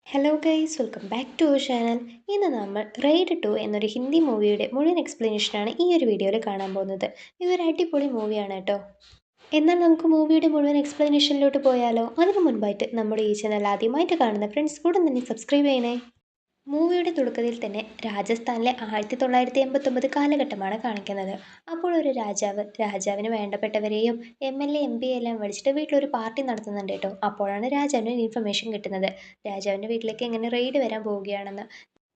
Hello guys, welcome back to our channel. ഇന്ന് നമ്മൾ raid 2 എന്നൊരു ഹിന്ദി മൂവിയുടെ മുഴുവൻ എക്സ്പ്ലനേഷനാണ് ഈ ഒരു വീഡിയോയിൽ കാണാൻ പോകുന്നത്. ഇതൊരു അടിപൊളി മൂവിയാണ് കേട്ടോ. എന്നാൽ നമുക്ക് മൂവിയുടെ മുഴുവൻ എക്സ്പ്ലനേഷനിലോട്ട് പോയാലോ? അതിനു മുൻപായിട്ട് നമ്മുടെ ഈ ചാനൽ ആദ്യമായിട്ട് കാണുന്ന ഫ്രണ്ട്സ് ഉടൻ തന്നെ സബ്സ്ക്രൈബ് ചെയ്യണേ. മൂവിയുടെ തുടക്കത്തിൽ തന്നെ രാജസ്ഥാനിലെ 1989 കാലഘട്ടമാണ് കാണിക്കുന്നത്. അപ്പോൾ ഒരു രാജാവിന് വേണ്ടപ്പെട്ടവരെയും MLA MP എല്ലാം വിളിച്ചിട്ട് വീട്ടിലൊരു പാർട്ടി നടത്തുന്നുണ്ട് കേട്ടോ. അപ്പോഴാണ് രാജാവിന് ഒരു ഇൻഫർമേഷൻ കിട്ടുന്നത്, രാജാവിൻ്റെ വീട്ടിലേക്ക് എങ്ങനെ റെയ്ഡ് വരാൻ പോവുകയാണെന്ന്.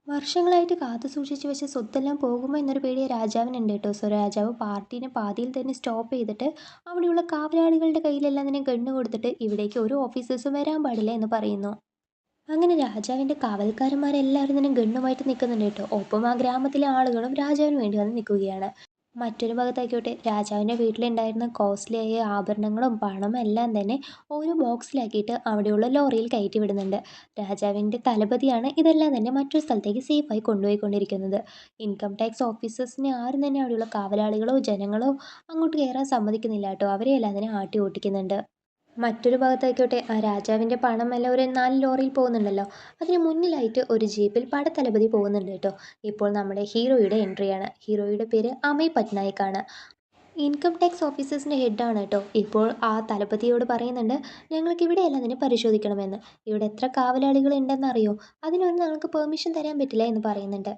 വർഷങ്ങളായിട്ട് കാത്തു സൂക്ഷിച്ച് വെച്ച സ്വത്തെല്ലാം പോകുമോ എന്നൊരു പേടി രാജാവിനുണ്ട് കേട്ടോ. സോ രാജാവ് പാർട്ടീനെ പാതിയിൽ തന്നെ സ്റ്റോപ്പ് ചെയ്തിട്ട് അവിടെയുള്ള കാവലാളികളുടെ കയ്യിലെല്ലാം തന്നെ ഗണ്ണ് കൊടുത്തിട്ട് ഇവിടേക്ക് ഒരു ഓഫീസേഴ്സും വരാൻ പാടില്ല എന്ന് പറയുന്നു. അങ്ങനെ രാജാവിൻ്റെ കാവൽക്കാരന്മാരെല്ലാവരും തന്നെ ഗണ്ണുമായിട്ട് നിൽക്കുന്നുണ്ട് കേട്ടോ. ഒപ്പം ആ ഗ്രാമത്തിലെ ആളുകളും രാജാവിന് വേണ്ടി വന്ന് നിൽക്കുകയാണ്. മറ്റൊരു ഭാഗത്തായിക്കോട്ടെ, രാജാവിൻ്റെ വീട്ടിലുണ്ടായിരുന്ന കോസ്റ്റ്ലിയായ ആഭരണങ്ങളും പണവും എല്ലാം തന്നെ ഓരോ ബോക്സിലാക്കിയിട്ട് അവിടെയുള്ള ലോറിയിൽ കയറ്റി വിടുന്നുണ്ട്. രാജാവിൻ്റെ തലപതിയാണ് ഇതെല്ലാം തന്നെ മറ്റൊരു സ്ഥലത്തേക്ക് സേഫായി കൊണ്ടുപോയിക്കൊണ്ടിരിക്കുന്നത്. ഇൻകം ടാക്സ് ഓഫീസേഴ്സിനെ ആരും തന്നെ അവിടെയുള്ള കാവലാളികളോ ജനങ്ങളോ അങ്ങോട്ട് കയറാൻ സമ്മതിക്കുന്നില്ല കേട്ടോ. അവരെയെല്ലാം തന്നെ ആട്ടി ഓട്ടിക്കുന്നുണ്ട്. മറ്റൊരു ഭാഗത്തായിക്കോട്ടെ, ആ രാജാവിൻ്റെ പണമെല്ലാം ഒരു 4 ലോറിയിൽ പോകുന്നുണ്ടല്ലോ. അതിന് മുന്നിലായിട്ട് ഒരു ജീപ്പിൽ പടത്തലപതി പോകുന്നുണ്ട് കേട്ടോ. ഇപ്പോൾ നമ്മുടെ ഹീറോയുടെ എൻട്രിയാണ്. ഹീറോയുടെ പേര് അമയ് പട്നായിക് ആണ്. ഇൻകം ടാക്സ് ഓഫീസേഴ്സിൻ്റെ ഹെഡാണ് കേട്ടോ. ഇപ്പോൾ ആ തലപതിയോട് പറയുന്നുണ്ട്, ഞങ്ങൾക്ക് ഇവിടെയെല്ലാം തന്നെ പരിശോധിക്കണമെന്ന്. ഇവിടെ എത്ര കാവലാളികൾ ഉണ്ടെന്നറിയോ? അതിനൊന്നും ഞങ്ങൾക്ക് പെർമിഷൻ തരാൻ പറ്റില്ല എന്ന് പറയുന്നുണ്ട്.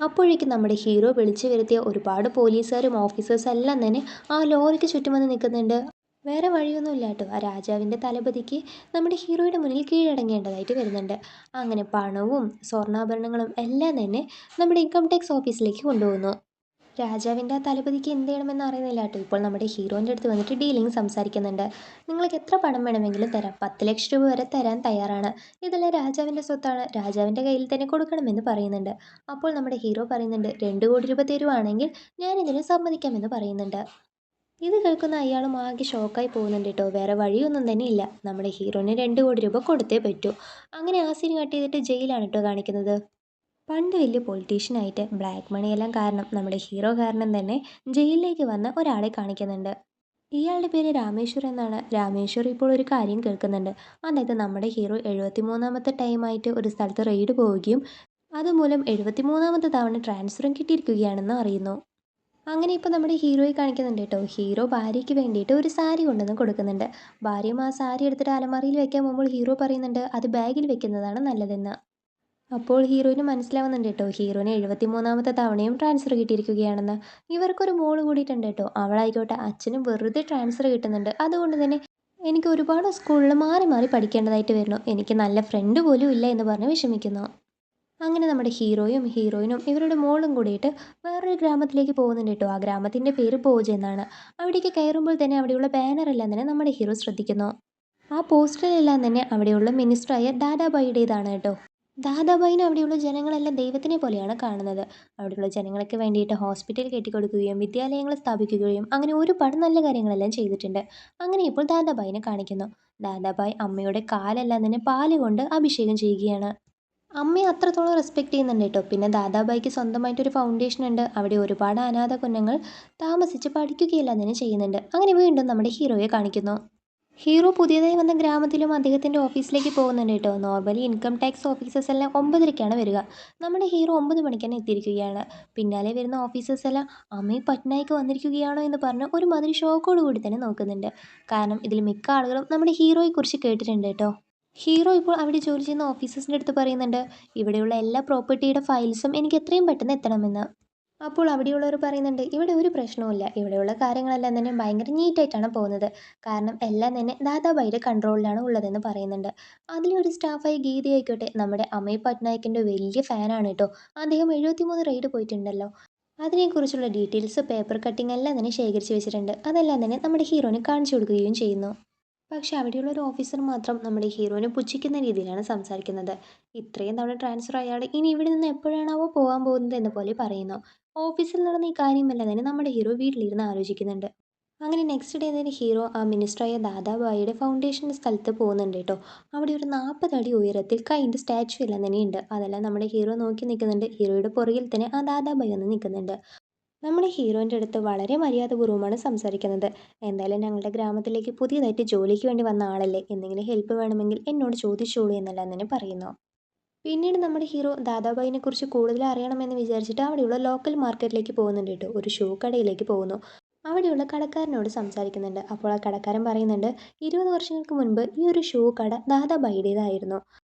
അപ്പോഴേക്കും നമ്മുടെ ഹീറോ വിളിച്ചു വരുത്തിയ ഒരുപാട് പോലീസുകാരും ഓഫീസേഴ്സും എല്ലാം തന്നെ ആ ലോറിക്ക് ചുറ്റും വന്ന് നിൽക്കുന്നുണ്ട്. വേറെ വഴിയൊന്നുമില്ല കേട്ടോ. ആ രാജാവിൻ്റെ തലപതിക്ക് നമ്മുടെ ഹീറോയുടെ മുന്നിൽ കീഴടങ്ങേണ്ടതായിട്ട് വരുന്നുണ്ട്. അങ്ങനെ പണവും സ്വർണ്ണാഭരണങ്ങളും എല്ലാം തന്നെ നമ്മുടെ ഇൻകം ടാക്സ് ഓഫീസിലേക്ക് കൊണ്ടുപോകുന്നു. രാജാവിൻ്റെ ആ തലപതിക്ക് എന്ത് ചെയ്യണമെന്ന് അറിയുന്നില്ല കേട്ടോ. ഇപ്പോൾ നമ്മുടെ ഹീറോൻ്റെ അടുത്ത് വന്നിട്ട് ഡീലിംഗ് സംസാരിക്കുന്നുണ്ട്. നിങ്ങൾക്ക് എത്ര പണം വേണമെങ്കിലും തരാം, 10 ലക്ഷം രൂപ വരെ തരാൻ തയ്യാറാണ്. ഇതെല്ലാം രാജാവിൻ്റെ സ്വത്താണ്, രാജാവിൻ്റെ കയ്യിൽ തന്നെ കൊടുക്കണമെന്ന് പറയുന്നുണ്ട്. അപ്പോൾ നമ്മുടെ ഹീറോ പറയുന്നുണ്ട്, 2 കോടി രൂപ തരുവാണെങ്കിൽ ഞാനിതിന് സമ്മതിക്കാമെന്ന് പറയുന്നുണ്ട്. ഇത് കേൾക്കുന്ന അയാളും ആകെ ഷോക്കായി പോകുന്നുണ്ട് കേട്ടോ. വേറെ വഴിയൊന്നും തന്നെ ഇല്ല, നമ്മുടെ ഹീറോന് 2 കോടി രൂപ കൊടുത്തേ പറ്റൂ. അങ്ങനെ ആ സീൻ കട്ട് ചെയ്തിട്ട് ജയിലാണ് കേട്ടോ കാണിക്കുന്നത്. പണ്ട് വലിയ പൊളിറ്റീഷ്യനായിട്ട് ബ്ലാക്ക് മണിയെല്ലാം കാരണം നമ്മുടെ ഹീറോ കാരണം തന്നെ ജയിലിലേക്ക് വന്ന ഒരാളെ കാണിക്കുന്നുണ്ട്. ഇയാളുടെ പേര് രാമേശ്വർ എന്നാണ്. രാമേശ്വർ ഇപ്പോൾ ഒരു കാര്യം കേൾക്കുന്നുണ്ട്. അതായത് നമ്മുടെ ഹീറോ 73ാമത്തെ ടൈമായിട്ട് ഒരു സ്ഥലത്ത് റെയ്ഡ് പോവുകയും അതുമൂലം 73ാമത്തെ തവണ ട്രാൻസ്ഫറും കിട്ടിയിരിക്കുകയാണെന്ന് അറിയുന്നു. അങ്ങനെ ഇപ്പോൾ നമ്മുടെ ഹീറോയെ കാണിക്കുന്നുണ്ട് കേട്ടോ. ഹീറോ ഭാര്യയ്ക്ക് വേണ്ടിയിട്ട് ഒരു സാരി കൊണ്ടുവന്ന് കൊടുക്കുന്നുണ്ട്. ഭാര്യയും ആ സാരി എടുത്തിട്ട് അലമാരയിൽ വെക്കാൻ പോകുമ്പോൾ ഹീറോ പറയുന്നുണ്ട്, അത് ബാഗിൽ വെക്കുന്നതാണ് നല്ലതെന്ന്. അപ്പോൾ ഹീറോയിന് മനസ്സിലാവുന്നുണ്ട് കേട്ടോ, ഹീറോന് 73ാമത്തെ തവണയും ട്രാൻസ്ഫർ കിട്ടിയിരിക്കുകയാണെന്ന്. ഇവർക്കൊരു മോള് കൂടിയിട്ടുണ്ട് കേട്ടോ. അവളായിക്കോട്ടെ അച്ഛനും വെറുതെ ട്രാൻസ്ഫർ കിട്ടുന്നുണ്ട്, അതുകൊണ്ട് തന്നെ എനിക്ക് ഒരുപാട് സ്കൂളിൽ മാറി മാറി പഠിക്കേണ്ടതായിട്ട് വരുന്നു, എനിക്ക് നല്ല ഫ്രണ്ട് പോലും ഇല്ല എന്ന് പറഞ്ഞ് വിഷമിക്കുന്നു. അങ്ങനെ നമ്മുടെ ഹീറോയും ഹീറോയിനും ഇവരുടെ മോളും കൂടിയിട്ട് വേറൊരു ഗ്രാമത്തിലേക്ക് പോകുന്നുണ്ട് കേട്ടോ. ആ ഗ്രാമത്തിൻ്റെ പേര് ഭോജ് എന്നാണ്. അവിടേക്ക് കയറുമ്പോൾ തന്നെ അവിടെയുള്ള ബാനറെല്ലാം തന്നെ നമ്മുടെ ഹീറോ ശ്രദ്ധിക്കുന്നു. ആ പോസ്റ്ററിലെല്ലാം തന്നെ അവിടെയുള്ള മിനിസ്റ്ററായ ദാദാബായിയുടേതാണ് കേട്ടോ. ദാദാബായിനെ അവിടെയുള്ള ജനങ്ങളെല്ലാം ദൈവത്തിനെ പോലെയാണ് കാണുന്നത്. അവിടെയുള്ള ജനങ്ങൾക്ക് വേണ്ടിയിട്ട് ഹോസ്പിറ്റൽ കെട്ടിക്കൊടുക്കുകയും വിദ്യാലയങ്ങൾ സ്ഥാപിക്കുകയും അങ്ങനെ ഒരുപാട് നല്ല കാര്യങ്ങളെല്ലാം ചെയ്തിട്ടുണ്ട്. അങ്ങനെ ഇപ്പോൾ ദാദാബായിനെ കാണിക്കുന്നു. ദാദാബായി അമ്മയുടെ കാലെല്ലാം തന്നെ പാല് കൊണ്ട് അഭിഷേകം ചെയ്യുകയാണ്. അമ്മയെ അത്രത്തോളം റെസ്പെക്റ്റ് ചെയ്യുന്നുണ്ട് കേട്ടോ. പിന്നെ ദാദാബായിക്ക് സ്വന്തമായിട്ടൊരു ഫൗണ്ടേഷൻ ഉണ്ട്. അവിടെ ഒരുപാട് അനാഥ കുഞ്ഞുങ്ങൾ താമസിച്ച് പഠിക്കുകയെല്ലാം തന്നെ ചെയ്യുന്നുണ്ട്. അങ്ങനെ വീണ്ടും നമ്മുടെ ഹീറോയെ കാണിക്കുന്നു. ഹീറോ പുതിയതായി വന്ന ഗ്രാമത്തിലും അദ്ദേഹത്തിൻ്റെ ഓഫീസിലേക്ക് പോകുന്നുണ്ട് കേട്ടോ. നോർമലി ഇൻകം ടാക്സ് ഓഫീസേഴ്സ് എല്ലാം 9:30ക്കാണ് വരിക. നമ്മുടെ ഹീറോ 9 മണിക്ക് തന്നെ എത്തിയിരിക്കുകയാണ്. പിന്നാലെ വരുന്ന ഓഫീസേഴ്സ് എല്ലാം അമയ് പട്നായിക് വന്നിരിക്കുകയാണോ എന്ന് പറഞ്ഞ് ഒരുമാതിരി ഷോക്കോട് കൂടി തന്നെ നോക്കുന്നുണ്ട്. കാരണം ഇതിൽ മിക്ക ആളുകളും നമ്മുടെ ഹീറോയെക്കുറിച്ച് കേട്ടിട്ടുണ്ട് കേട്ടോ. ഹീറോ ഇപ്പോൾ അവിടെ ജോലി ചെയ്യുന്ന ഓഫീസേഴ്സിൻ്റെ അടുത്ത് പറയുന്നുണ്ട്, ഇവിടെയുള്ള എല്ലാ പ്രോപ്പർട്ടിയുടെ ഫയൽസും എനിക്ക് എത്രയും പെട്ടെന്ന് എത്തണമെന്ന്. അപ്പോൾ അവിടെയുള്ളവർ പറയുന്നുണ്ട്, ഇവിടെ ഒരു പ്രശ്നവുമില്ല, ഇവിടെയുള്ള കാര്യങ്ങളെല്ലാം തന്നെ ഭയങ്കര നീറ്റായിട്ടാണ് പോകുന്നത്. കാരണം എല്ലാം തന്നെ ദാദാബായിയുടെ കൺട്രോളിലാണ് ഉള്ളതെന്ന് പറയുന്നുണ്ട്. അതിലൊരു സ്റ്റാഫായി ഗീത ആയിക്കോട്ടെ നമ്മുടെ അമയ് പട്നായിക്കിൻ്റെ വലിയ ഫാനാണ് കേട്ടോ. അദ്ദേഹം 73 റെയ്ഡ് പോയിട്ടുണ്ടല്ലോ. അതിനെക്കുറിച്ചുള്ള ഡീറ്റെയിൽസ് പേപ്പർ കട്ടിംഗ് എല്ലാം തന്നെ ശേഖരിച്ച് വെച്ചിട്ടുണ്ട്. അതെല്ലാം തന്നെ നമ്മുടെ ഹീറോന് കാണിച്ചു കൊടുക്കുകയും ചെയ്യുന്നു. പക്ഷെ അവിടെയുള്ള ഒരു ഓഫീസർ മാത്രം നമ്മുടെ ഹീറോനെ പുച്ഛിക്കുന്ന രീതിയിലാണ് സംസാരിക്കുന്നത്. ഇത്രയും തവണ ട്രാൻസ്ഫർ അയാൾ ഇനി ഇവിടെ നിന്ന് എപ്പോഴാണാവോ പോകാൻ പോകുന്നത് എന്ന പോലെ പറയുന്നു. ഓഫീസിൽ നടന്ന ഈ കാര്യമെല്ലാം തന്നെ നമ്മുടെ ഹീറോ വീട്ടിലിരുന്ന് ആലോചിക്കുന്നുണ്ട്. അങ്ങനെ നെക്സ്റ്റ് ഡേ തന്നെ ഹീറോ ആ മിനിസ്റ്ററായ ദാദാബായിയുടെ ഫൗണ്ടേഷൻ്റെ സ്ഥലത്ത് പോകുന്നുണ്ട് കേട്ടോ. അവിടെ ഒരു 40 അടി ഉയരത്തിൽ കൈൻ്റെ സ്റ്റാച്ചു എല്ലാം തന്നെ ഉണ്ട്. അതെല്ലാം നമ്മുടെ ഹീറോ നോക്കി നിൽക്കുന്നുണ്ട്. ഹീറോയുടെ പുറകിൽ തന്നെ ആ ദാദാബായി വന്ന് നിൽക്കുന്നുണ്ട്. നമ്മുടെ ഹീറോയിൻ്റെ അടുത്ത് വളരെ മര്യാദപൂർവ്വമാണ് സംസാരിക്കുന്നത്. എന്തായാലും ഞങ്ങളുടെ ഗ്രാമത്തിലേക്ക് പുതിയതായിട്ട് ജോലിക്ക് വേണ്ടി വന്ന ആളല്ലേ, എന്തെങ്കിലും ഹെൽപ്പ് വേണമെങ്കിൽ എന്നോട് ചോദിച്ചോളൂ എന്നെല്ലാം തന്നെ പറയുന്നു. പിന്നീട് നമ്മുടെ ഹീറോ ദാദാബായിനെ കുറിച്ച് കൂടുതൽ അറിയണമെന്ന് വിചാരിച്ചിട്ട് അവിടെയുള്ള ലോക്കൽ മാർക്കറ്റിലേക്ക് പോകുന്നുണ്ട് കേട്ടോ. ഒരു ഷൂ കടയിലേക്ക് പോകുന്നു. അവിടെയുള്ള കടക്കാരനോട് സംസാരിക്കുന്നുണ്ട്. അപ്പോൾ ആ കടക്കാരൻ പറയുന്നുണ്ട്, 20 വർഷങ്ങൾക്ക് മുൻപ് ഈ ഒരു ഷൂ കട ദാദാബായിയുടേതായിരുന്നു.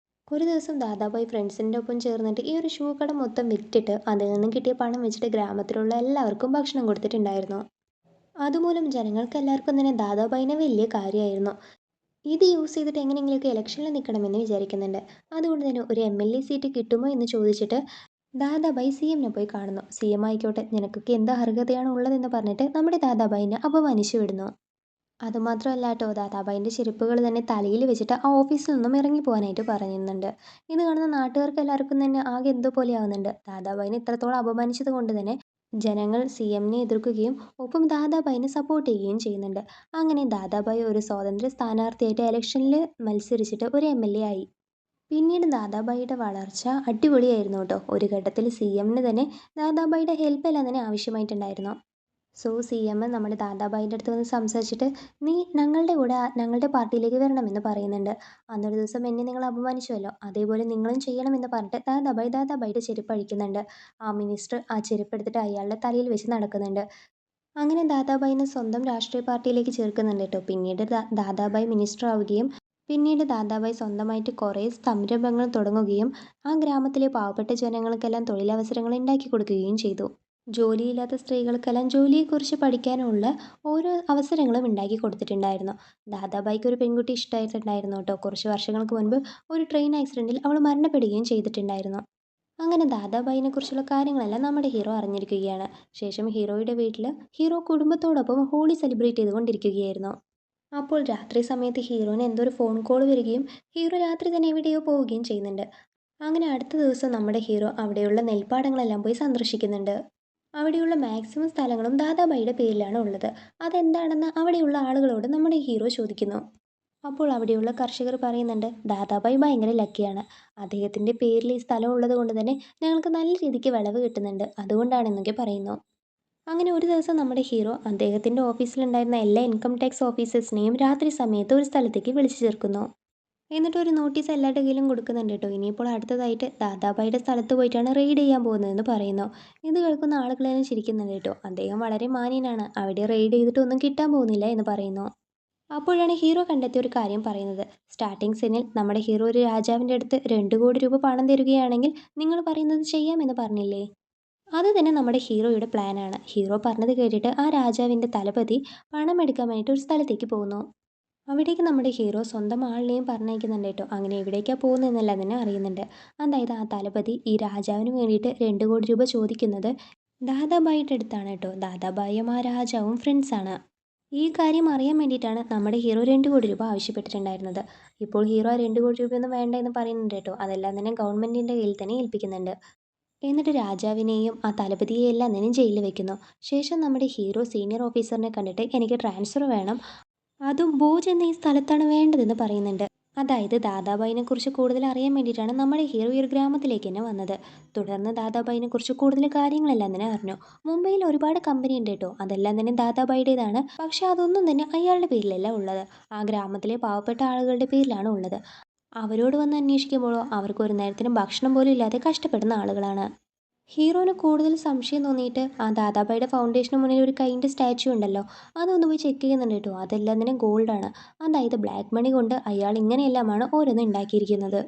ഒരു ദിവസം ദാദാബായി ഫ്രണ്ട്സിൻ്റെ ഒപ്പം ചേർന്നിട്ട് ഈ ഒരു ഷൂ കട മൊത്തം വിറ്റിട്ട് അതിൽ നിന്നും കിട്ടിയ പണം വെച്ചിട്ട് ഗ്രാമത്തിലുള്ള എല്ലാവർക്കും ഭക്ഷണം കൊടുത്തിട്ടുണ്ടായിരുന്നു. അതുമൂലം ജനങ്ങൾക്ക് എല്ലാവർക്കും തന്നെ ദാദാബായിനെ വലിയ കാര്യമായിരുന്നു. ഇത് യൂസ് ചെയ്തിട്ട് എങ്ങനെയെങ്കിലുമൊക്കെ ഇലക്ഷനിൽ നിൽക്കണമെന്ന് വിചാരിക്കുന്നുണ്ട്. അതുകൊണ്ട് തന്നെ ഒരു MLA സീറ്റ് കിട്ടുമോ എന്ന് ചോദിച്ചിട്ട് ദാദാബായി CMനെ പോയി കാണുന്നു. CM ആയിക്കോട്ടെ, നിനക്കൊക്കെ എന്ത് അർഹതയാണ് ഉള്ളതെന്ന് പറഞ്ഞിട്ട് നമ്മുടെ ദാദാബായിനെ അപമാനിച്ചു വിടുന്നു. അതുമാത്രമല്ല കേട്ടോ, ദാദാബായിൻ്റെ ചെരുപ്പുകൾ തന്നെ തലയിൽ വെച്ചിട്ട് ആ ഓഫീസിൽ നിന്നും ഇറങ്ങി പോകാനായിട്ട് പറയുന്നുണ്ട്. ഇത് കാണുന്ന നാട്ടുകാർക്ക് എല്ലാവർക്കും തന്നെ ആകെ എന്തോ പോലെ ആവുന്നുണ്ട്. ദാദാബായിനെ ഇത്രത്തോളം അപമാനിച്ചത് കൊണ്ട് തന്നെ ജനങ്ങൾ CMനെ എതിർക്കുകയും ഒപ്പം ദാദാബായിനെ സപ്പോർട്ട് ചെയ്യുകയും ചെയ്യുന്നുണ്ട്. അങ്ങനെ ദാദാബായി ഒരു സ്വതന്ത്ര സ്ഥാനാർത്ഥിയായിട്ട് ഇലക്ഷനിൽ മത്സരിച്ചിട്ട് ഒരു MLA ആയി. പിന്നീട് ദാദാബായിയുടെ വളർച്ച അടിപൊളിയായിരുന്നു കേട്ടോ. ഒരു ഘട്ടത്തിൽ CMന് തന്നെ ദാദാബായിയുടെ ഹെൽപ്പ് എല്ലാം തന്നെ ആവശ്യമായിട്ടുണ്ടായിരുന്നു. സോ CM നമ്മുടെ ദാദാബായിൻ്റെ അടുത്ത് വന്ന് സംസാരിച്ചിട്ട്, നീ ഞങ്ങളുടെ കൂടെ ഞങ്ങളുടെ പാർട്ടിയിലേക്ക് വരണമെന്ന് പറയുന്നുണ്ട്. അന്നൊരു ദിവസം എന്നെ നിങ്ങൾ അപമാനിച്ചുവല്ലോ, അതേപോലെ നിങ്ങളും ചെയ്യണമെന്ന് പറഞ്ഞിട്ട് ദാദാബായിയുടെ ചെരുപ്പ് അഴിക്കുന്നുണ്ട്. ആ മിനിസ്റ്റർ ആ ചെരുപ്പ് എടുത്തിട്ട് അയാളുടെ തലയിൽ വെച്ച് നടക്കുന്നുണ്ട്. അങ്ങനെ ദാദാബായിനെ സ്വന്തം രാഷ്ട്രീയ പാർട്ടിയിലേക്ക് ചേർക്കുന്നുണ്ട് കേട്ടോ. പിന്നീട് ദാദാബായി മിനിസ്റ്റർ ആവുകയും പിന്നീട് ദാദാബായി സ്വന്തമായിട്ട് കുറേ സംരംഭങ്ങൾ തുടങ്ങുകയും ആ ഗ്രാമത്തിലെ പാവപ്പെട്ട ജനങ്ങൾക്കെല്ലാം തൊഴിലവസരങ്ങൾ ഉണ്ടാക്കി കൊടുക്കുകയും ചെയ്തു. ജോലിയില്ലാത്ത സ്ത്രീകൾക്കെല്ലാം ജോലിയെക്കുറിച്ച് പഠിക്കാനുള്ള ഓരോ അവസരങ്ങളും ഉണ്ടാക്കി കൊടുത്തിട്ടുണ്ടായിരുന്നു. ദാദാബായിക്ക് ഒരു പെൺകുട്ടി ഇഷ്ടമായിട്ടുണ്ടായിരുന്നു കേട്ടോ. കുറച്ച് വർഷങ്ങൾക്ക് മുൻപ് ഒരു ട്രെയിൻ ആക്സിഡൻറ്റിൽ അവൾ മരണപ്പെടുകയും ചെയ്തിട്ടുണ്ടായിരുന്നു. അങ്ങനെ ദാദാബായിനെ കുറിച്ചുള്ള കാര്യങ്ങളെല്ലാം നമ്മുടെ ഹീറോ അറിഞ്ഞിരിക്കുകയാണ്. ശേഷം ഹീറോയുടെ വീട്ടിൽ ഹീറോ കുടുംബത്തോടൊപ്പം ഹോളി സെലിബ്രേറ്റ് ചെയ്തുകൊണ്ടിരിക്കുകയായിരുന്നു. അപ്പോൾ രാത്രി സമയത്ത് ഹീറോന് എന്തോ ഒരു ഫോൺ കോൾ വരികയും ഹീറോ രാത്രി തന്നെ എവിടെയോ പോവുകയും ചെയ്യുന്നുണ്ട്. അങ്ങനെ അടുത്ത ദിവസം നമ്മുടെ ഹീറോ അവിടെയുള്ള നെൽപ്പാടങ്ങളെല്ലാം പോയി സന്ദർശിക്കുന്നുണ്ട്. അവിടെയുള്ള മാക്സിമം സ്ഥലങ്ങളും ദാദാബായിയുടെ പേരിലാണ് ഉള്ളത്. അതെന്താണെന്ന് അവിടെയുള്ള ആളുകളോട് നമ്മുടെ ഹീറോ ചോദിക്കുന്നു. അപ്പോൾ അവിടെയുള്ള കർഷകർ പറയുന്നുണ്ട്, ദാദാബായി ഭയങ്കര ലക്കിയാണ്. അദ്ദേഹത്തിൻ്റെ പേരിൽ ഈ സ്ഥലം ഉള്ളത് കൊണ്ട് തന്നെ ഞങ്ങൾക്ക് നല്ല രീതിക്ക് വിളവ് കിട്ടുന്നുണ്ട്. അതുകൊണ്ടാണെന്നൊക്കെ പറയുന്നു. അങ്ങനെ ഒരു ദിവസം നമ്മുടെ ഹീറോ അദ്ദേഹത്തിൻ്റെ ഓഫീസിലുണ്ടായിരുന്ന എല്ലാ ഇൻകം ടാക്സ് ഓഫീസേഴ്സിനെയും രാത്രി സമയത്ത് ഒരു സ്ഥലത്തേക്ക് വിളിച്ചു ചേർക്കുന്നു. എന്നിട്ട് ഒരു നോട്ടീസ് എല്ലാവരുടെ കയ്യിലും കൊടുക്കുന്നുണ്ട് കേട്ടോ. ഇനിയിപ്പോൾ അടുത്തതായിട്ട് ദാദാബായിയുടെ സ്ഥലത്ത് പോയിട്ടാണ് റെയ്ഡ് ചെയ്യാൻ പോകുന്നതെന്ന് പറയുന്നു. ഇത് കേൾക്കുന്ന ആളുകളെല്ലാം ചിരിക്കുന്നുണ്ട് കേട്ടോ. അദ്ദേഹം വളരെ മാന്യനാണ്, അവിടെ റെയ്ഡ് ചെയ്തിട്ട് ഒന്നും കിട്ടാൻ പോകുന്നില്ല എന്ന് പറയുന്നു. അപ്പോഴാണ് ഹീറോ കണ്ടെത്തിയ ഒരു കാര്യം പറയുന്നത്. സ്റ്റാർട്ടിംഗ് സീനിൽ നമ്മുടെ ഹീറോ ഒരു രാജാവിൻ്റെ അടുത്ത് 2 കോടി രൂപ പണം തരികയാണെങ്കിൽ നിങ്ങൾ പറയുന്നത് ചെയ്യാമെന്ന് പറഞ്ഞില്ലേ? അത് തന്നെ നമ്മുടെ ഹീറോയുടെ പ്ലാനാണ്. ഹീറോ പറഞ്ഞത് കേട്ടിട്ട് ആ രാജാവിൻ്റെ തലപതി പണം എടുക്കാൻ വേണ്ടിയിട്ട് ഒരു സ്ഥലത്തേക്ക് പോകുന്നു. അവിടേക്ക് നമ്മുടെ ഹീറോ സ്വന്തം ആളിനെയും പറഞ്ഞയക്കുന്നുണ്ട് കേട്ടോ. അങ്ങനെ എവിടേക്കാണ് പോകുന്നതെന്നെല്ലാം തന്നെ അറിയുന്നുണ്ട്. അതായത് ആ തലപതി ഈ രാജാവിന് വേണ്ടിയിട്ട് 2 കോടി രൂപ ചോദിക്കുന്നത് ദാദാബായിയുടെ അടുത്താണ് കേട്ടോ. ദാദാബായിയും ആ രാജാവും ഫ്രണ്ട്സാണ്. ഈ കാര്യം അറിയാൻ വേണ്ടിയിട്ടാണ് നമ്മുടെ ഹീറോ 2 കോടി രൂപ ആവശ്യപ്പെട്ടിട്ടുണ്ടായിരുന്നത്. ഇപ്പോൾ ഹീറോ ആ 2 കോടി രൂപയൊന്നും വേണ്ട എന്ന് പറയുന്നുണ്ട് കേട്ടോ. അതെല്ലാം തന്നെ ഗവൺമെൻറ്റിൻ്റെ കയ്യിൽ തന്നെ ഏൽപ്പിക്കുന്നുണ്ട്. എന്നിട്ട് രാജാവിനെയും ആ തലപതിയെയും എല്ലാം തന്നെ ജയിലിൽ വെക്കുന്നു. ശേഷം നമ്മുടെ ഹീറോ സീനിയർ ഓഫീസറിനെ കണ്ടിട്ട് എനിക്ക് ട്രാൻസ്ഫർ വേണം, അതും ഭോജ് എന്ന ഈ സ്ഥലത്താണ് വേണ്ടതെന്ന് പറയുന്നുണ്ട്. അതായത് ദാദാബായിനെ കുറിച്ച് കൂടുതൽ അറിയാൻ വേണ്ടിയിട്ടാണ് നമ്മുടെ ഹീറോ ഈ ഒരു ഗ്രാമത്തിലേക്ക് തന്നെ വന്നത്. തുടർന്ന് ദാദാബായിനെ കുറിച്ച് കൂടുതൽ കാര്യങ്ങളെല്ലാം തന്നെ അറിഞ്ഞു. മുംബൈയിൽ ഒരുപാട് കമ്പനി ഉണ്ട് കേട്ടോ. അതെല്ലാം തന്നെ ദാദാബായിയുടേതാണ്. പക്ഷെ അതൊന്നും തന്നെ അയാളുടെ പേരിലല്ല ഉള്ളത്. ആ ഗ്രാമത്തിലെ പാവപ്പെട്ട ആളുകളുടെ പേരിലാണ് ഉള്ളത്. അവരോട് വന്ന് അന്വേഷിക്കുമ്പോഴോ അവർക്ക് ഒരു നേരത്തിന് ഭക്ഷണം പോലും ഇല്ലാതെ കഷ്ടപ്പെടുന്ന ആളുകളാണ്. ഹീറോന് കൂടുതൽ സംശയം തോന്നിയിട്ട് ആ ദാദാബായിയുടെ ഫൗണ്ടേഷന് മുന്നിൽ ഒരു കൈൻ്റെ സ്റ്റാച്യു ഉണ്ടല്ലോ, അതൊന്ന് പോയി ചെക്ക് ചെയ്യുന്നുണ്ട് കേട്ടോ. അതെല്ലാം തന്നെ ഗോൾഡാണ്. അതായത് ബ്ലാക്ക് മണി കൊണ്ട് അയാൾ ഇങ്ങനെയെല്ലാമാണ് ഓരോന്ന് ഉണ്ടാക്കിയിരിക്കുന്നത്.